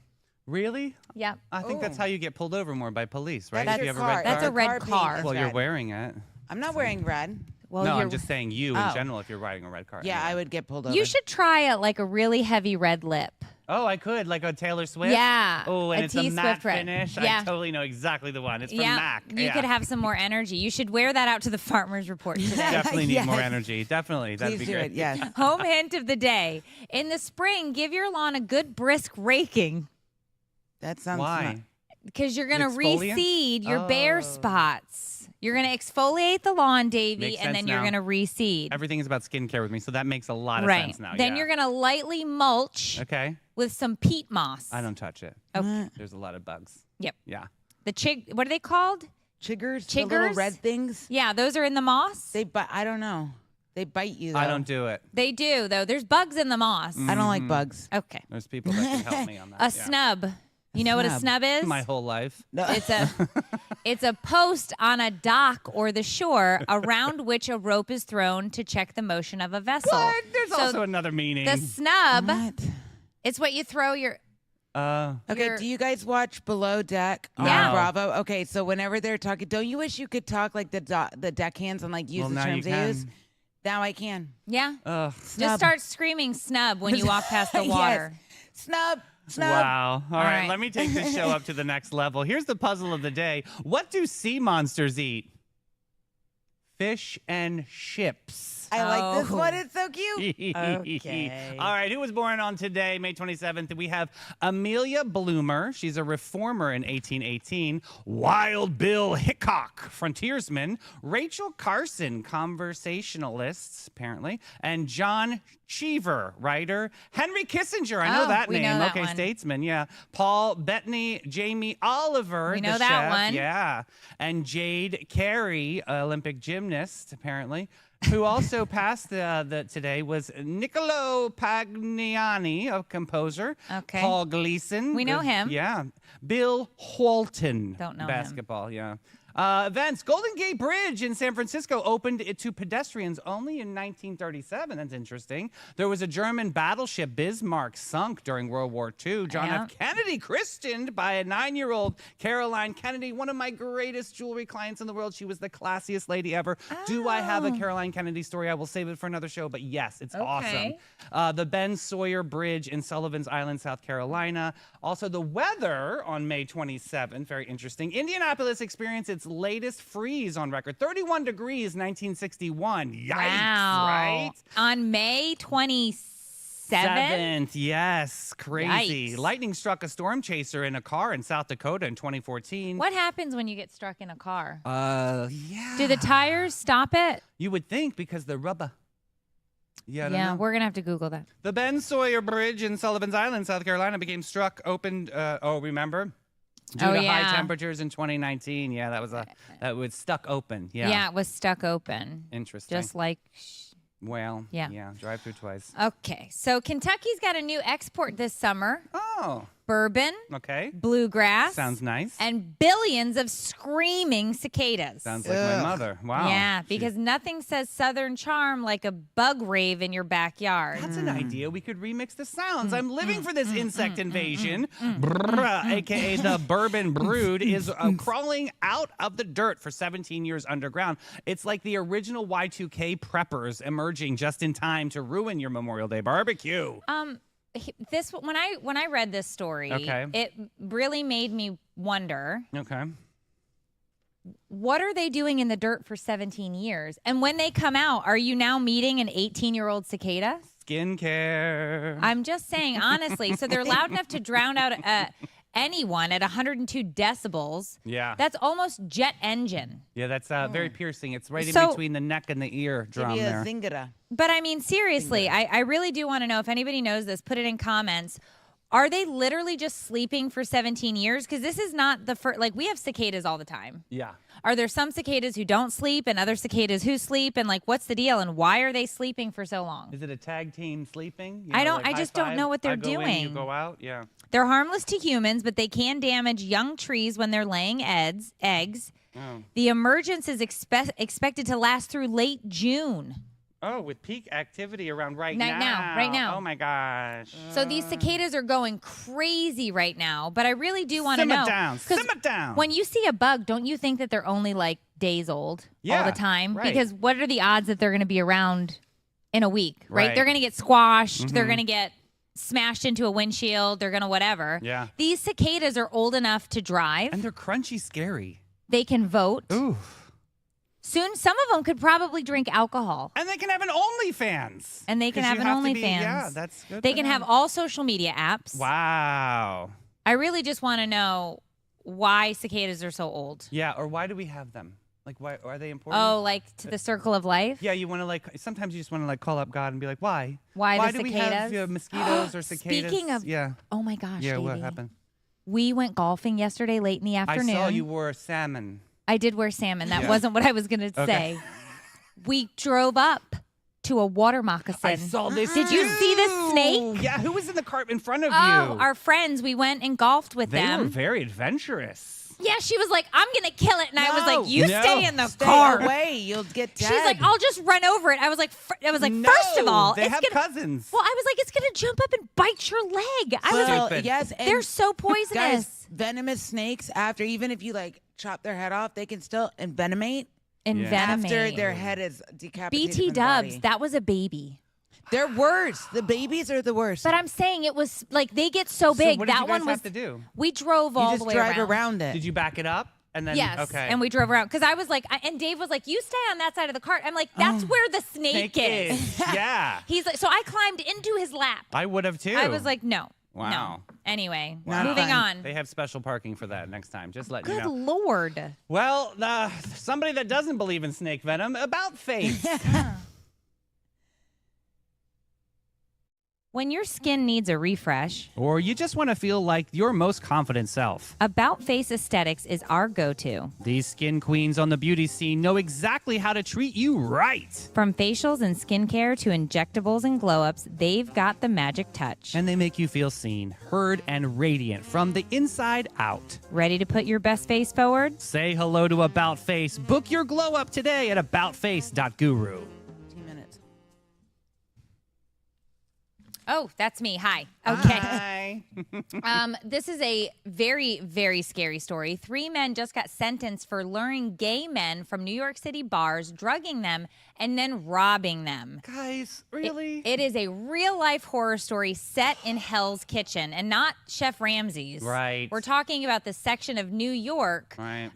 Really? Yep. I think that's Oh. how you get pulled over more by police, right? That's If you your have a car. red That's car. a red paint car. is Well, you're red. wearing it. I'm not wearing red. Well, no, you're, I'm just saying you in Oh. general if you're riding a red car. Yeah, anyway. I would get pulled over. you should try a really heavy red lip. Oh, I could, like a Taylor Swift? Yeah, Oh, and a it's a T matte Swift red. finish. Yeah. I totally know exactly the one. It's from Yeah, MAC. you could have some more energy. You should wear that out to the farmer's report today. Definitely need more Yes. energy. Definitely. That'd Please be do great. it. Yes. Home hint of the day: in the spring, give your lawn a good brisk raking That sounds. Why? because you're gonna Exfoliant? reseed your bare Oh. spots. You're gonna exfoliate the lawn, Davey, Makes and then sense you're now. gonna reseed. Everything is about skincare with me, so that makes a lot of Right. sense now. Then yeah. you're gonna lightly mulch Okay. with some peat moss. I don't touch it. Okay. There's a lot of bugs. Yep. Yeah. The what are they called? Chiggers. The little Chiggers? red things. Yeah, those are in the moss. They bite. I don't know. They bite you. Though. I don't do it. They do though. There's bugs in the moss. I don't like bugs. Okay. There's people that can help me on that. A yeah. snub. You know what a snub is? My whole life. No. It's a post on a dock or the shore around which a rope is thrown to check the motion of a vessel. What? There's So also another meaning. The snub, What? it's what you throw your. Okay, Your- do you guys watch Below Deck on Yeah. Bravo? Okay, so whenever they're talking, don't you wish you could talk like the deckhands and like use Well, the now you terms they can. use? Now I can. Yeah. Ugh. Just Snub. start screaming snub when you walk past the water. Yes. Snub. Snub. Wow. All right, right. let me take this show up to the next level. Here's the puzzle of the day. What do sea monsters eat? Fish and ships. I like this Oh. one. It's so cute. Okay. All right, who was born on today, May 27th? We have Amelia Bloomer. She's a reformer in 1818. Wild Bill Hickok, frontiersman. Rachel Carson, conversationalist, apparently. And John Cheever, writer. Henry Kissinger, I know Oh, that we name. know that Okay, one. statesman, yeah. Paul Bettany, Jamie Oliver, We know the that chef, one. yeah. And Jade Carey, Olympic gymnast, apparently. Who also passed today was Niccolo Pagliani, a composer. Okay. Paul Gleason. We know him. Yeah. Bill Walton. Don't know him. Basketball, yeah. Events. Golden Gate Bridge in San Francisco opened it to pedestrians only in 1937. That's interesting. There was a German battleship, Bismarck, sunk during World War II. John Yeah. F. Kennedy christened by a 9-year-old Caroline Kennedy, one of my greatest jewelry clients in the world. She was the classiest lady ever. Do I have a Caroline Kennedy story? I will save it for another show, but yes, it's awesome. The Ben Sawyer Bridge in Sullivan's Island, South Carolina. Also, the weather on May 27th, very interesting. Indianapolis experienced its latest freeze on record, 31 degrees, 1961. Yikes, Wow. right? On May 27th? Yes, crazy. Yikes. Lightning struck a storm chaser in a car in South Dakota in 2014. What happens when you get struck in a car? Yeah. Do the tires stop it? You would think because the rubber. Yeah, I don't Yeah, know. we're going to have to Google that. The Ben Sawyer Bridge in Sullivan's Island, South Carolina, opened. Remember? Due to yeah. high temperatures in 2019. Yeah, that was stuck open. Yeah. Yeah, it was stuck open. Interesting. Just like. Well, Yeah. drive through twice. Okay, so Kentucky's got a new export this summer: Oh, bourbon, okay. bluegrass, Sounds nice. and billions of screaming cicadas. Sounds like my mother. Wow. Yeah, because nothing says Southern charm like a bug rave in your backyard. That's an idea. We could remix the sounds. I'm living for this insect invasion. Brrrah, AKA the bourbon brood, is crawling out of the dirt for 17 years underground. It's like the original Y2K preppers emerging just in time to ruin your Memorial Day barbecue. This when I read this story, Okay. it really made me wonder, Okay. what are they doing in the dirt for 17 years? And when they come out, are you now meeting an 18-year-old cicada? Skincare. I'm just saying, honestly. So they're loud enough to drown out anyone at 102 decibels. Yeah. That's almost jet engine. Yeah, that's very piercing. It's right in So- between the neck and the ear Give drum you a there. zingara. But I mean, seriously, I really do want to know if anybody knows this, put it in comments. Are they literally just sleeping for 17 years? Because this is not the first, like, we have cicadas all the time. Yeah. Are there some cicadas who don't sleep and other cicadas who sleep? And like, what's the deal? And why are they sleeping for so long? Is it a tag team sleeping? You I know, don't- like I just high don't five? know what they're I go in, you doing. go out? Yeah. They're harmless to humans, but they can damage young trees when they're laying eggs. Oh. The emergence is expected to last through late June. Oh, with peak activity around right Right now. Oh my gosh. So these cicadas are going crazy right now, but I really do want to Simmer know. down. 'cause Simmer down. When you see a bug, don't you think that they're only like days old all Yeah, the time? right. Because what are the odds that they're going to be around in a week, right? Right. They're going to get squashed. They're Mhm. going to get smashed into a windshield. They're going to whatever. Yeah. These cicadas are old enough to drive. And they're crunchy scary. They can vote. Ooh. Soon, some of them could probably drink alcohol. And they can have an OnlyFans. And they can 'Cause have you an to be- OnlyFans. Yeah, that's good. They for can them. have all social media apps. Wow. I really just want to know why cicadas are so old. Yeah, or why do we have them? Like, why are they important? Oh, like to the circle of life? Yeah, you want to sometimes you just want to call up God and be like, why? Why the do we have cicadas? mosquitoes or cicadas? Speaking of- yeah. Oh my gosh. Yeah, what Davey. happened? We went golfing yesterday late in the afternoon. I saw you wore a salmon. I did wear salmon. That Yeah. wasn't what I was going to Okay. say. We drove up to a water moccasin. I saw this. Did you see this snake? Yeah, who was in the cart in front of you? Oh, our friends. We went and golfed with They them. were very adventurous. Yeah, she was like, I'm going to kill it. And I was like, you No. stay in the Stay car. away. You'll get tagged. She's like, I'll just run over it. I was like, No, first of all, they it's have gonna, cousins. Well, I was like, it's going to jump up and bite your leg. I was like, Stupid. yes, and they're so poisonous. guys, venomous snakes, after even if you like chop their head off, they can still envenomate Envenomate. after their head is decapitated. BT from the Dubs, body. that was a baby. They're worse. The babies are the worst. But I'm saying it was like they get so So big. what did that you guys one was. have to do? We drove you all just the way drive around. around it. Did you back it up? And then, Yes, okay. and we drove around because I was like, and Dave was like, "You stay on that side of the cart." I'm like, "That's where the snake is." Yeah. He's like, so I climbed into his lap. I would have too. I was like, "No, Wow. no." Anyway, Not moving fun. on. They have special parking for that next time. Just letting you Good know. Lord. Well, somebody that doesn't believe in snake venom, about face. When your skin needs a refresh, Or you just want to feel like your most confident self. About Face Aesthetics is our go-to. These skin queens on the beauty scene know exactly how to treat you right. From facials and skincare to injectables and glow-ups, they've got the magic touch. And they make you feel seen, heard, and radiant from the inside out. Ready to put your best face forward? Say hello to About Face. Book your glow up today at aboutface.guru. 15 minutes. Oh, that's me. Hi. Okay. Hi. This is a very, very scary story. 3 men just got sentenced for luring gay men from New York City bars, drugging them, and then robbing them. Guys, really? It is a real-life horror story set in Hell's Kitchen and not Chef Ramsay's. Right. We're talking about the section of New York Right.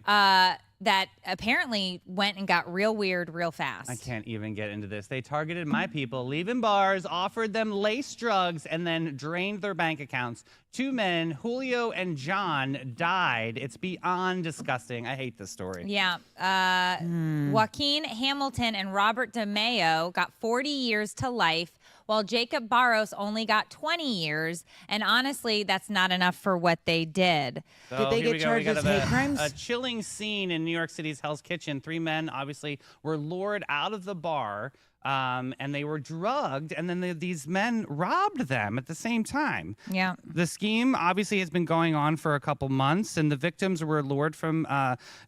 that apparently went and got real weird real fast. I can't even get into this. They targeted my people, leaving bars, offered them lace drugs, and then drained their bank accounts. 2 men, Julio and John, died. It's beyond disgusting. I hate this story. Yeah. Joaquin Hamilton and Robert DeMeo got 40 years to life, while Jacob Barros only got 20 years. And honestly, that's not enough for what they did. So Did they here we get go. We charged got as hate crimes? A chilling scene in New York City's Hell's Kitchen. 3 men, obviously, were lured out of the bar, and they were drugged, and then these men robbed them at the same time. Yeah. The scheme obviously has been going on for a couple months, and the victims were lured from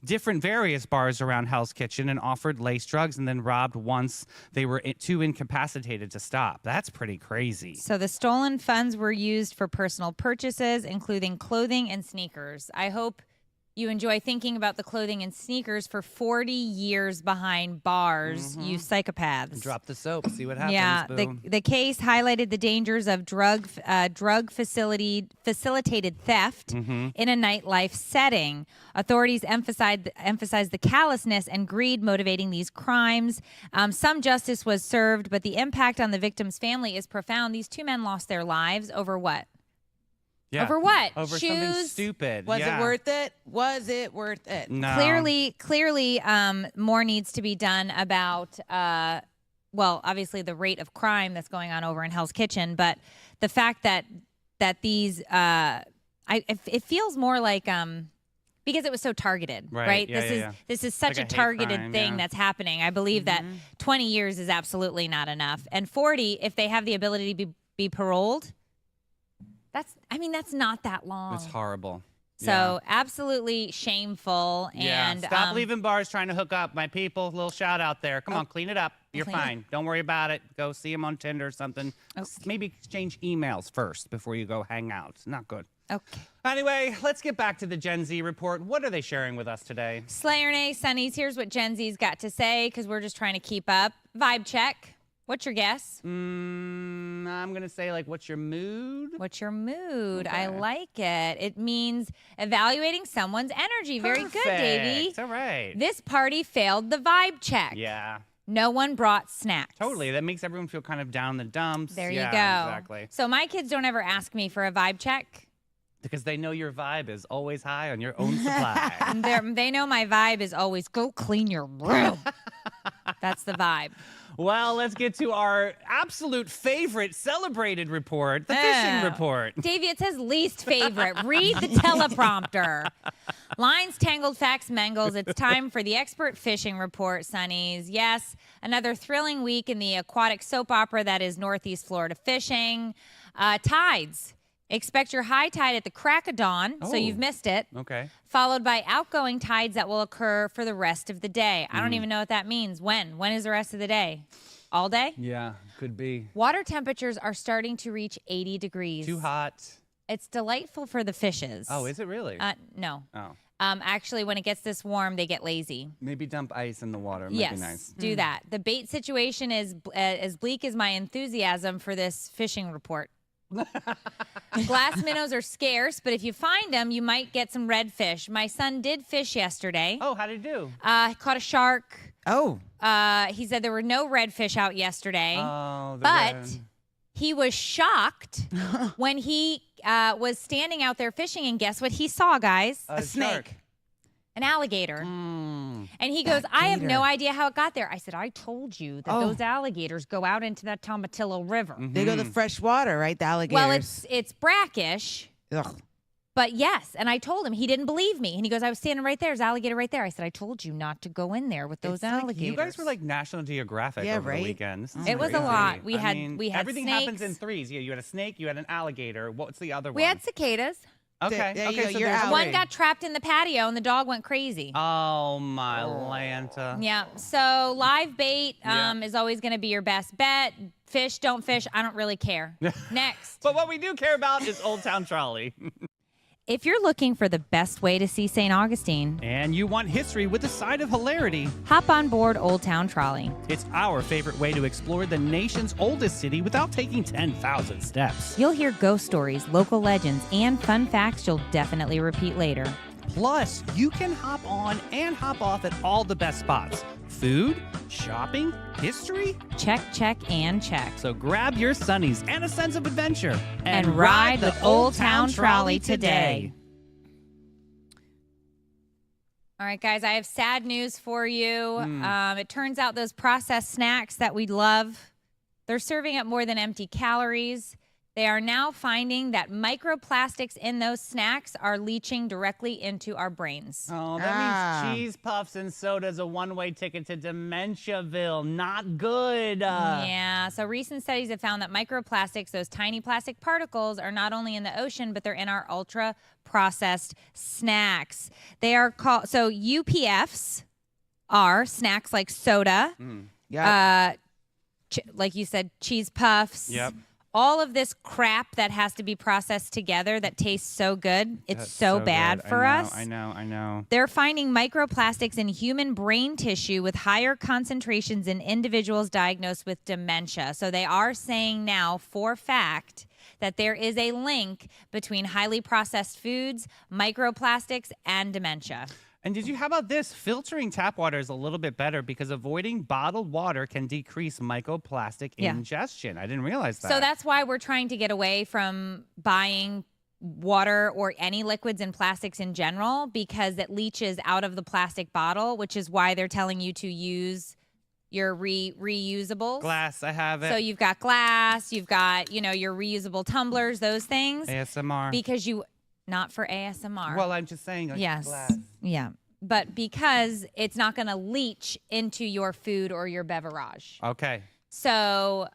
different various bars around Hell's Kitchen and offered lace drugs and then robbed once they were too incapacitated to stop. That's pretty crazy. So the stolen funds were used for personal purchases, including clothing and sneakers. I hope you enjoy thinking about the clothing and sneakers for 40 years behind bars, you psychopaths. Drop the soap, see what happens. Yeah, Boom. the case highlighted the dangers of drug facilitated theft in a nightlife setting. Authorities emphasized the callousness and greed motivating these crimes. Some justice was served, but the impact on the victim's family is profound. These 2 men lost their lives over what? Yeah. Over what? Over something Shoes? stupid. Was Yeah. it worth it? Was it worth it? No. Clearly, more needs to be done about, well, obviously the rate of crime that's going on over in Hell's Kitchen, but the fact that these, it feels more like, because it was so targeted, right? Yeah, This is such Like a a hate targeted crime, thing yeah. that's happening. I believe that 20 years is absolutely not enough, and 40, if they have the ability to be paroled, that's not that long. It's horrible. So absolutely shameful. Yeah. And Stop leaving bars trying to hook up. My people, little shout out there. Come on, clean it up. You're clean it. fine. Don't worry about it. Go see them on Tinder or something. Maybe exchange emails first before you go hang out. It's not good. Okay. Anyway, let's get back to the Gen Z report. What are they sharing with us today? Slayer Nay, Sunnies, here's what Gen Z's got to say because we're just trying to keep up. Vibe check. What's your guess? I'm going to say, like, what's your mood? What's your mood? I Okay. like it. It means evaluating someone's energy. Very good, Davey. Perfect. All right. This party failed the vibe check. Yeah. No one brought snacks. Totally. That makes everyone feel kind of down in the dumps. There Yeah, you go. Exactly. So my kids don't ever ask me for a vibe check. Because they know your vibe is always high on your own supply. They know my vibe is always go clean your room. That's the vibe. Well, let's get to our absolute favorite celebrated report, the fishing report. Davey, it says least favorite. Read the teleprompter. Lines, tangled, facts, mangles. It's time for the expert fishing report, Sunnies. Yes, another thrilling week in the aquatic soap opera that is Northeast Florida fishing. Tides. Expect your high tide at the crack of dawn, so you've missed it. Okay. Followed by outgoing tides that will occur for the rest of the day. I don't even know what that means. When? When is the rest of the day? All day? Yeah, could be. Water temperatures are starting to reach 80 degrees. Too hot. It's delightful for the fishes. Oh, is it really? No. Oh. Actually, when it gets this warm, they get lazy. Maybe dump ice in the water. Might Yes, be nice. do that. The bait situation is as bleak as my enthusiasm for this fishing report. Glass minnows are scarce, but if you find them, you might get some redfish. My son did fish yesterday. Oh, how'd it do? He caught a shark. Oh. He said there were no redfish out yesterday. Oh, but he was shocked when he was standing out there fishing, and guess what he saw, guys? A snake. An alligator. Mm. And he goes, I have gator. no idea how it got there. I said, I told you that Oh. those alligators go out into that Tomatillo River. They go to fresh water, right? The alligators. Well, it's brackish, Ugh. but yes. And I told him, he didn't believe me. And he goes, I was standing right there. There's an alligator right there. I said, I told you not to go in there with those It's like alligators. you guys were like National Geographic Yeah, over right? the weekend. This is It was a crazy. lot. We I had- mean, we had everything happens in snakes. threes. Yeah, you had a snake, you had an alligator. What's the other We one? had cicadas. Okay. There you okay. go, So you're there's out. One Outrage. got trapped in the patio, and the dog went crazy. Oh my Lanta. Yeah. So live bait Yeah. is always going to be your best bet. Fish, don't fish. I don't really care. Next. But what we do care about is Old Town Trolley. If you're looking for the best way to see St. Augustine, And you want history with a side of hilarity. hop on board Old Town Trolley. It's our favorite way to explore the nation's oldest city without taking 10,000 steps. You'll hear ghost stories, local legends, and fun facts you'll definitely repeat later. Plus, you can hop on and hop off at all the best spots. Food, shopping, history. Check, check, and check. So grab your Sunnies and a sense of adventure And ride with Old Town Trolley today. All right, guys, I have sad news for you. It turns out those processed snacks that we love, they're serving up more than empty calories. They are now finding that microplastics in those snacks are leaching directly into our brains. Oh, that means cheese puffs and soda's a one-way ticket to Dementiaville. Not good. Yeah, so recent studies have found that microplastics, those tiny plastic particles, are not only in the ocean, but they're in our ultra-processed snacks. They are called, so UPFs are snacks like soda, Yep. like you said, cheese puffs. Yep. All of this crap that has to be processed together that tastes so good. It's That's so bad good. for us. I know. They're finding microplastics in human brain tissue with higher concentrations in individuals diagnosed with dementia. So they are saying now for fact that there is a link between highly processed foods, microplastics, and dementia. And how about this? Filtering tap water is a little bit better because avoiding bottled water can decrease microplastic Yeah. ingestion. I didn't realize that. So that's why we're trying to get away from buying water or any liquids and plastics in general, because it leaches out of the plastic bottle, which is why they're telling you to use your reusables. Glass, I have it. So you've got glass, you've got, your reusable tumblers, those things. ASMR. Because not for ASMR. Well, I'm just saying, like, yes. glass. Yeah. But because it's not going to leach into your food or your beverage. Okay. So,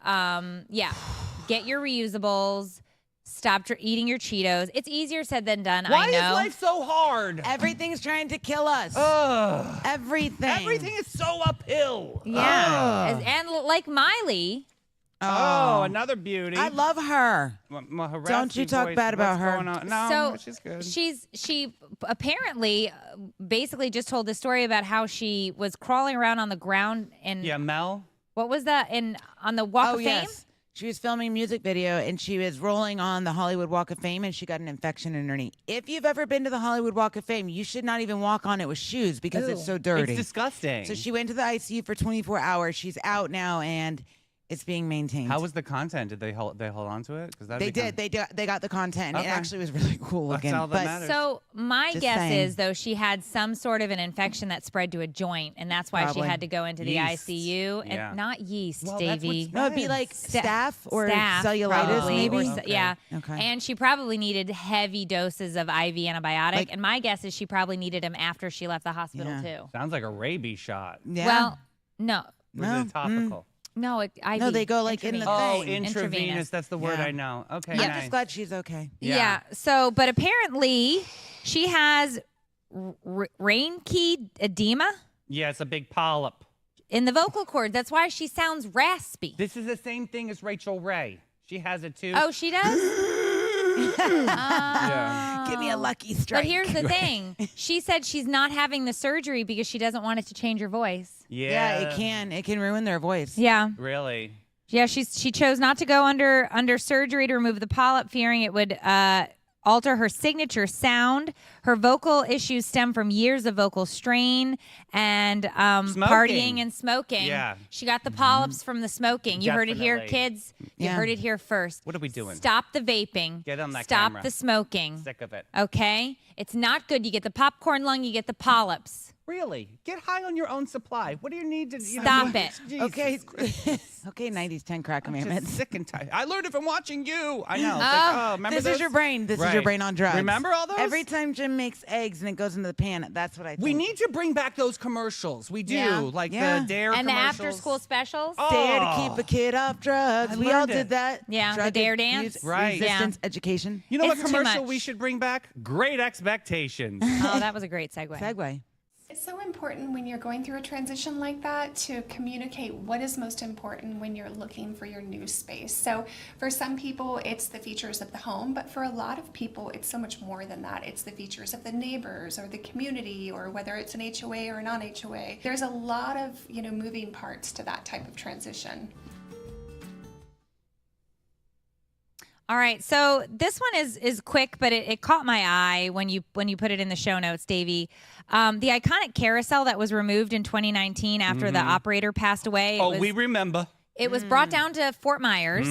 get your reusables. Stop eating your Cheetos. It's easier said than done. Why I know. is life so hard? Everything's trying to kill us. Ugh. Everything. Everything is so uphill. Yeah. Ugh. And like Miley. Oh, another beauty. I love her. Don't you talk bad about her. No, she's good. She apparently basically just told the story about how she was crawling around on the ground and Yeah, Mel. what was that on the Walk of Fame? Yes. She was filming a music video and she was rolling on the Hollywood Walk of Fame and she got an infection in her knee. If you've ever been to the Hollywood Walk of Fame, you should not even walk on it with shoes because it's so dirty. It's disgusting. So she went to the ICU for 24 hours. She's out now and It's being maintained. How was the content? Did they hold on to it? Because They did. They got the content. Okay. It actually was really cool That's looking. all that matters. So my Just guess saying. is, though, she had some sort of an infection that spread to a joint, and that's why Probably. she had to go into the Yeast. ICU. And Yeah. not yeast, Well, that's Davey. what's No, it'd be like staph or Staph, cellulitis, probably, maybe. or Okay. yeah. Okay. And she probably needed heavy doses of IV antibiotic. Like- and my guess is she probably needed them after she left the hospital, Yeah. too. Sounds like a rabies shot. Yeah. Well, no. Was No. it topical? No, IV. No, they go, like, in the intravenous. Oh, thing. intravenous. That's the word Yeah. I know. Okay, I'm nice. just glad she's okay. Yeah. So, but apparently she has rain key edema Yeah, it's a big polyp. in the vocal cords. That's why she sounds raspy. This is the same thing as Rachel Ray. She has it too. Oh, she does? yeah. Give me a lucky strike. But here's the thing. She said she's not having the surgery because she doesn't want it to change her voice. Yeah. Yeah, it can. It can ruin their voice. Yeah. Really? Yeah, she chose not to go under surgery to remove the polyp, fearing it would alter her signature sound. Her vocal issues stem from years of vocal strain and partying and smoking. Yeah. She got the polyps from the smoking. You heard it here, Definitely. kids. You Yeah. heard it here first. What are we doing? Stop the vaping. Get on that Stop camera. the smoking. Sick of it. Okay? It's not good. You get the popcorn lung, you get the polyps. Really? Get high on your own supply. What do you need to Stop it. Jesus Okay. Christ. Okay, 90s 10 crack I'm just commandments. sick and tired. I learned it from watching you. I know. It's remember This is your brain. This is your Right. brain on drugs. Remember all those? Every time Jim makes eggs and it goes into the pan, that's what I think. We need to bring back those commercials. We do. Yeah. Like Yeah. the Dare And the commercials. after school specials. Oh. Dare to keep a kid off drugs. I We all learned did it. that. Yeah, the Drug Dare abuse, Dance. Right. Resistance education. You know what It's too commercial much. we should bring back? Great Expectations. Oh, that was a great segue. Segue. It's so important when you're going through a transition like that to communicate what is most important when you're looking for your new space. So for some people, it's the features of the home, but for a lot of people, it's so much more than that. It's the features of the neighbors or the community, or whether it's an HOA or a non-HOA. There's a lot of, moving parts to that type of transition. All right, so this one is quick, but it caught my eye when you put it in the show notes, Davey. The iconic carousel that was removed in 2019 after the operator passed away. we remember. It was brought down to Fort Myers.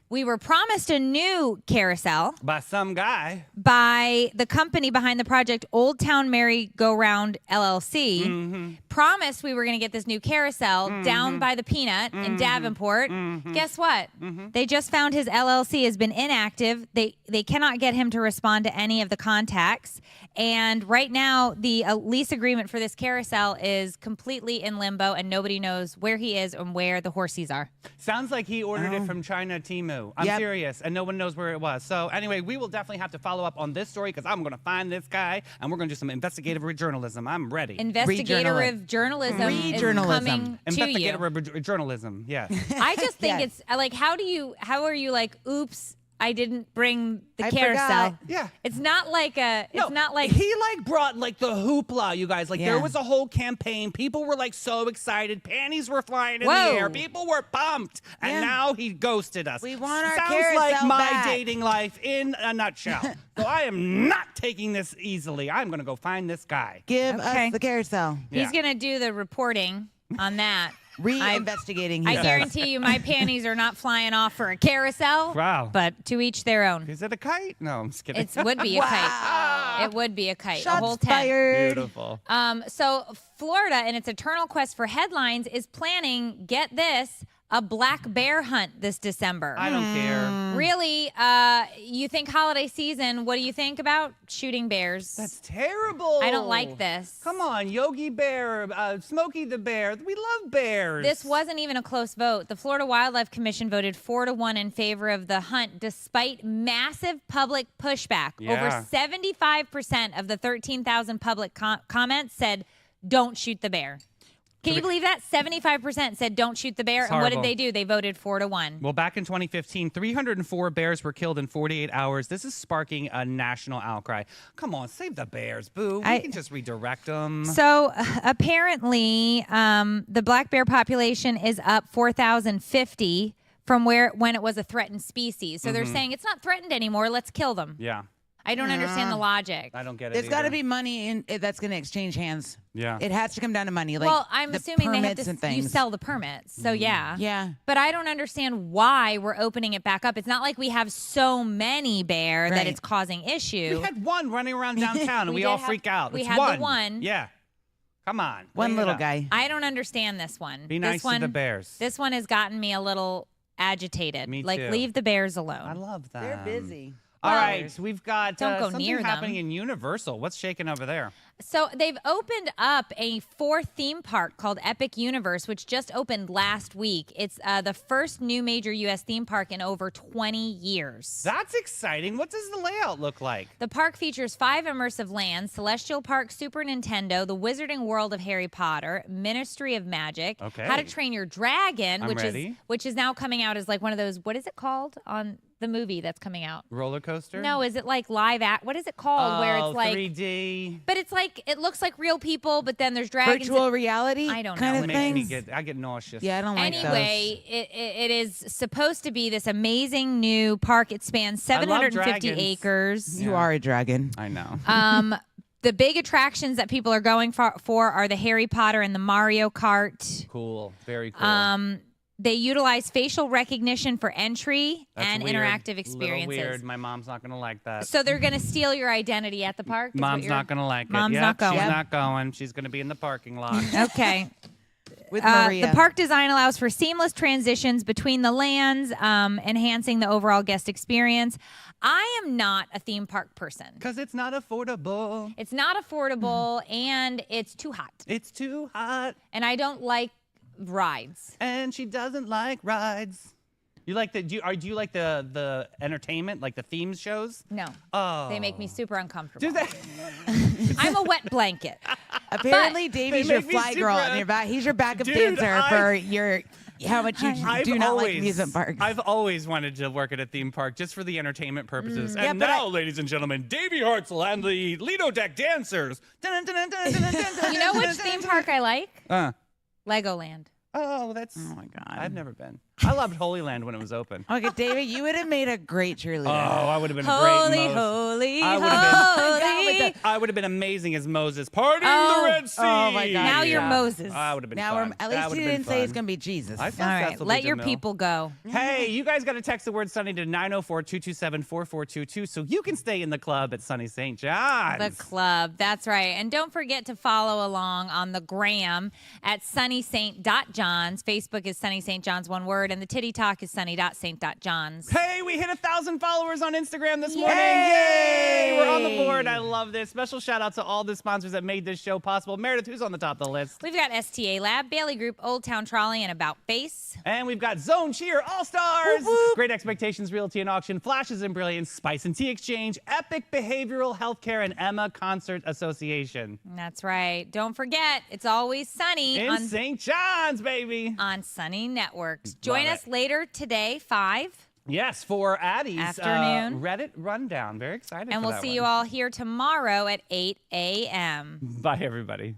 We were promised a new carousel By some guy. by the company behind the project, Old Town Merry-Go-Round LLC. Promised we were going to get this new carousel down by the Peanut in Davenport. Guess what? They just found his LLC has been inactive. They cannot get him to respond to any of the contacts. And right now, the lease agreement for this carousel is completely in limbo, and nobody knows where he is and where the horsies are. Sounds like he ordered it from China Temu. I'm Yep. serious, and no one knows where it was. So anyway, we will definitely have to follow up on this story because I'm going to find this guy, and we're going to do some investigative journalism. I'm ready. Investigative journalism is Re-journalism. coming to you. Investigative journalism, yes. I just think Yes. it's like, how are you like, oops, I didn't bring the I carousel. forgot. Yeah. It's not like he brought like the hoopla, you guys. Like there Yeah. was a whole campaign. People were like so excited. Panties were flying in Whoa. the air. People were pumped. And Yeah. now he ghosted us. We want our Sounds carousel like my back. dating life in a nutshell. So I am not taking this easily. I'm going to go find this guy. Give Okay. us the carousel. Yeah. he's gonna do the reporting on that. Re-investigating. he I says. guarantee you my panties are not flying off for a carousel. Wow. But to each their own. Is it a kite? No, I'm just kidding. It would be a kite. It would be a kite. Shots a whole tent. fired. Beautiful. So Florida, in its eternal quest for headlines, is planning, get this, a black bear hunt this December. I don't care. Really, you think holiday season, what do you think about shooting bears? That's terrible. I don't like this. Come on, Yogi Bear, Smokey the Bear. We love bears. This wasn't even a close vote. The Florida Wildlife Commission voted 4-1 in favor of the hunt, despite massive public pushback. Yeah. Over 75% of the 13,000 public comments said, don't shoot the bear. Can you believe that? 75% said don't shoot the bear. It's And what did horrible. they do? They voted 4-1. Well, back in 2015, 304 bears were killed in 48 hours. This is sparking a national outcry. Come on, save the bears, boo. We can just redirect them. So apparently, the black bear population is up 4,050 from when it was a threatened species. So they're saying it's not threatened anymore. Let's kill them. Yeah. I don't understand the logic. I don't get it. There's got to either. be money that's going to exchange hands. Yeah. It has to come down to money. Like Well, I'm the assuming they have permits to. and things. You sell the permits, so yeah. Yeah. But I don't understand why we're opening it back up. It's not like we have so many bear that Right. it's causing issue. We had one running around downtown, and We we did all have- freak out. we It's had the one. one. Yeah. Come on. One bring it little up. guy. I don't understand this one. Be nice this one, to the bears. This one has gotten me a little agitated. Me like, too. leave the bears I alone. love that. They're busy. All Well, right, we've got don't go something near them. happening in Universal. What's shaking over there? So they've opened up a 4th theme park called Epic Universe, which just opened last week. It's the first new major U.S. theme park in over 20 years. That's exciting. What does the layout look like? The park features 5 immersive lands: Celestial Park, Super Nintendo, The Wizarding World of Harry Potter, Ministry of Magic, Okay. How to Train Your Dragon, I'm which ready. is now coming out as like one of those. What is it called on the movie that's coming out? Roller coaster? No, is it like live act? What is it called? Where it's like 3D. But it's like it looks like real people, but then there's dragons. Virtual reality. I don't know kind what of it things. I get nauseous. Yeah, I don't like Anyway, it is supposed to be this amazing new park. It spans 750 dragons. acres. those. You are a dragon. I know. The big attractions that people are going for are the Harry Potter and the Mario Kart. Cool. Very cool. They utilize facial recognition for entry That's and weird. interactive Little experiences. weird. My mom's not going to like that. So they're going to steal your identity at the park? is what Mom's you're- not going to like it. Mom's Yep, not going. She's Yep. not going. She's going to be in the parking lot. Okay. With Maria. The park design allows for seamless transitions between the lands, enhancing the overall guest experience. I am not a theme park person. Because it's not affordable. It's not affordable and it's too hot. It's too hot. And I don't like rides. And she doesn't like rides. You like the do you like the entertainment, like the theme shows? No. Oh. They make me super uncomfortable. Do they? I'm a wet blanket. Apparently, Davey's they your make me fly girl, super- and your back. He's your backup Dude, dancer for your how much you do not like amusement parks. I've always wanted to work at a theme park just for the entertainment purposes. Yeah, And but now, ladies and gentlemen, Davey Hartzell and the Lido Deck Dancers. You know which theme park I like? Legoland. Oh, that's. Oh my God. I've never been. I loved Holy Land when it was open. Okay, David, you would have made a great cheerleader. Oh, I would have been a Holy, great Moses. holy, I would have holy. I would have been amazing as Moses, parting Oh. the Red Sea. Oh, my God. Now you're Yeah. Moses. I would have been now fun. at That least would he have been didn't say it's fun. gonna be Jesus. I All thought right, Cecil B. let your DeMille. people go. Hey, you guys got to text the word Sunny to 904-227-4422 so you can stay in the club at Sunny St. John's. The club. That's right. And don't forget to follow along on the gram at sunnysaint.johns. Facebook is Sunny St. John's, one word, and the Titty Talk is sunny.saint.johns. Hey, we hit 1,000 followers on Instagram this morning. Yay! Yay! We're on the board. I love this. Special shout out to all the sponsors that made this show possible. Meredith, who's on the top of the list? We've got STA Lab, Bailey Group, Old Town Trolley, and About Face. And we've got Zone Cheer All-Stars, Whoop, whoop. Great Expectations Realty and Auction, Flashes and Brilliance, Spice and Tea Exchange, Epic Behavioral Healthcare, and Emma Concert Association. That's right. Don't forget, it's always sunny In on St. John's, baby. Sunny Networks. Join Love us it. later today, 5. Yes, for Addie's Afternoon. Reddit rundown. Very excited And for we'll that see one. you all here tomorrow at 8 a.m. Bye, everybody.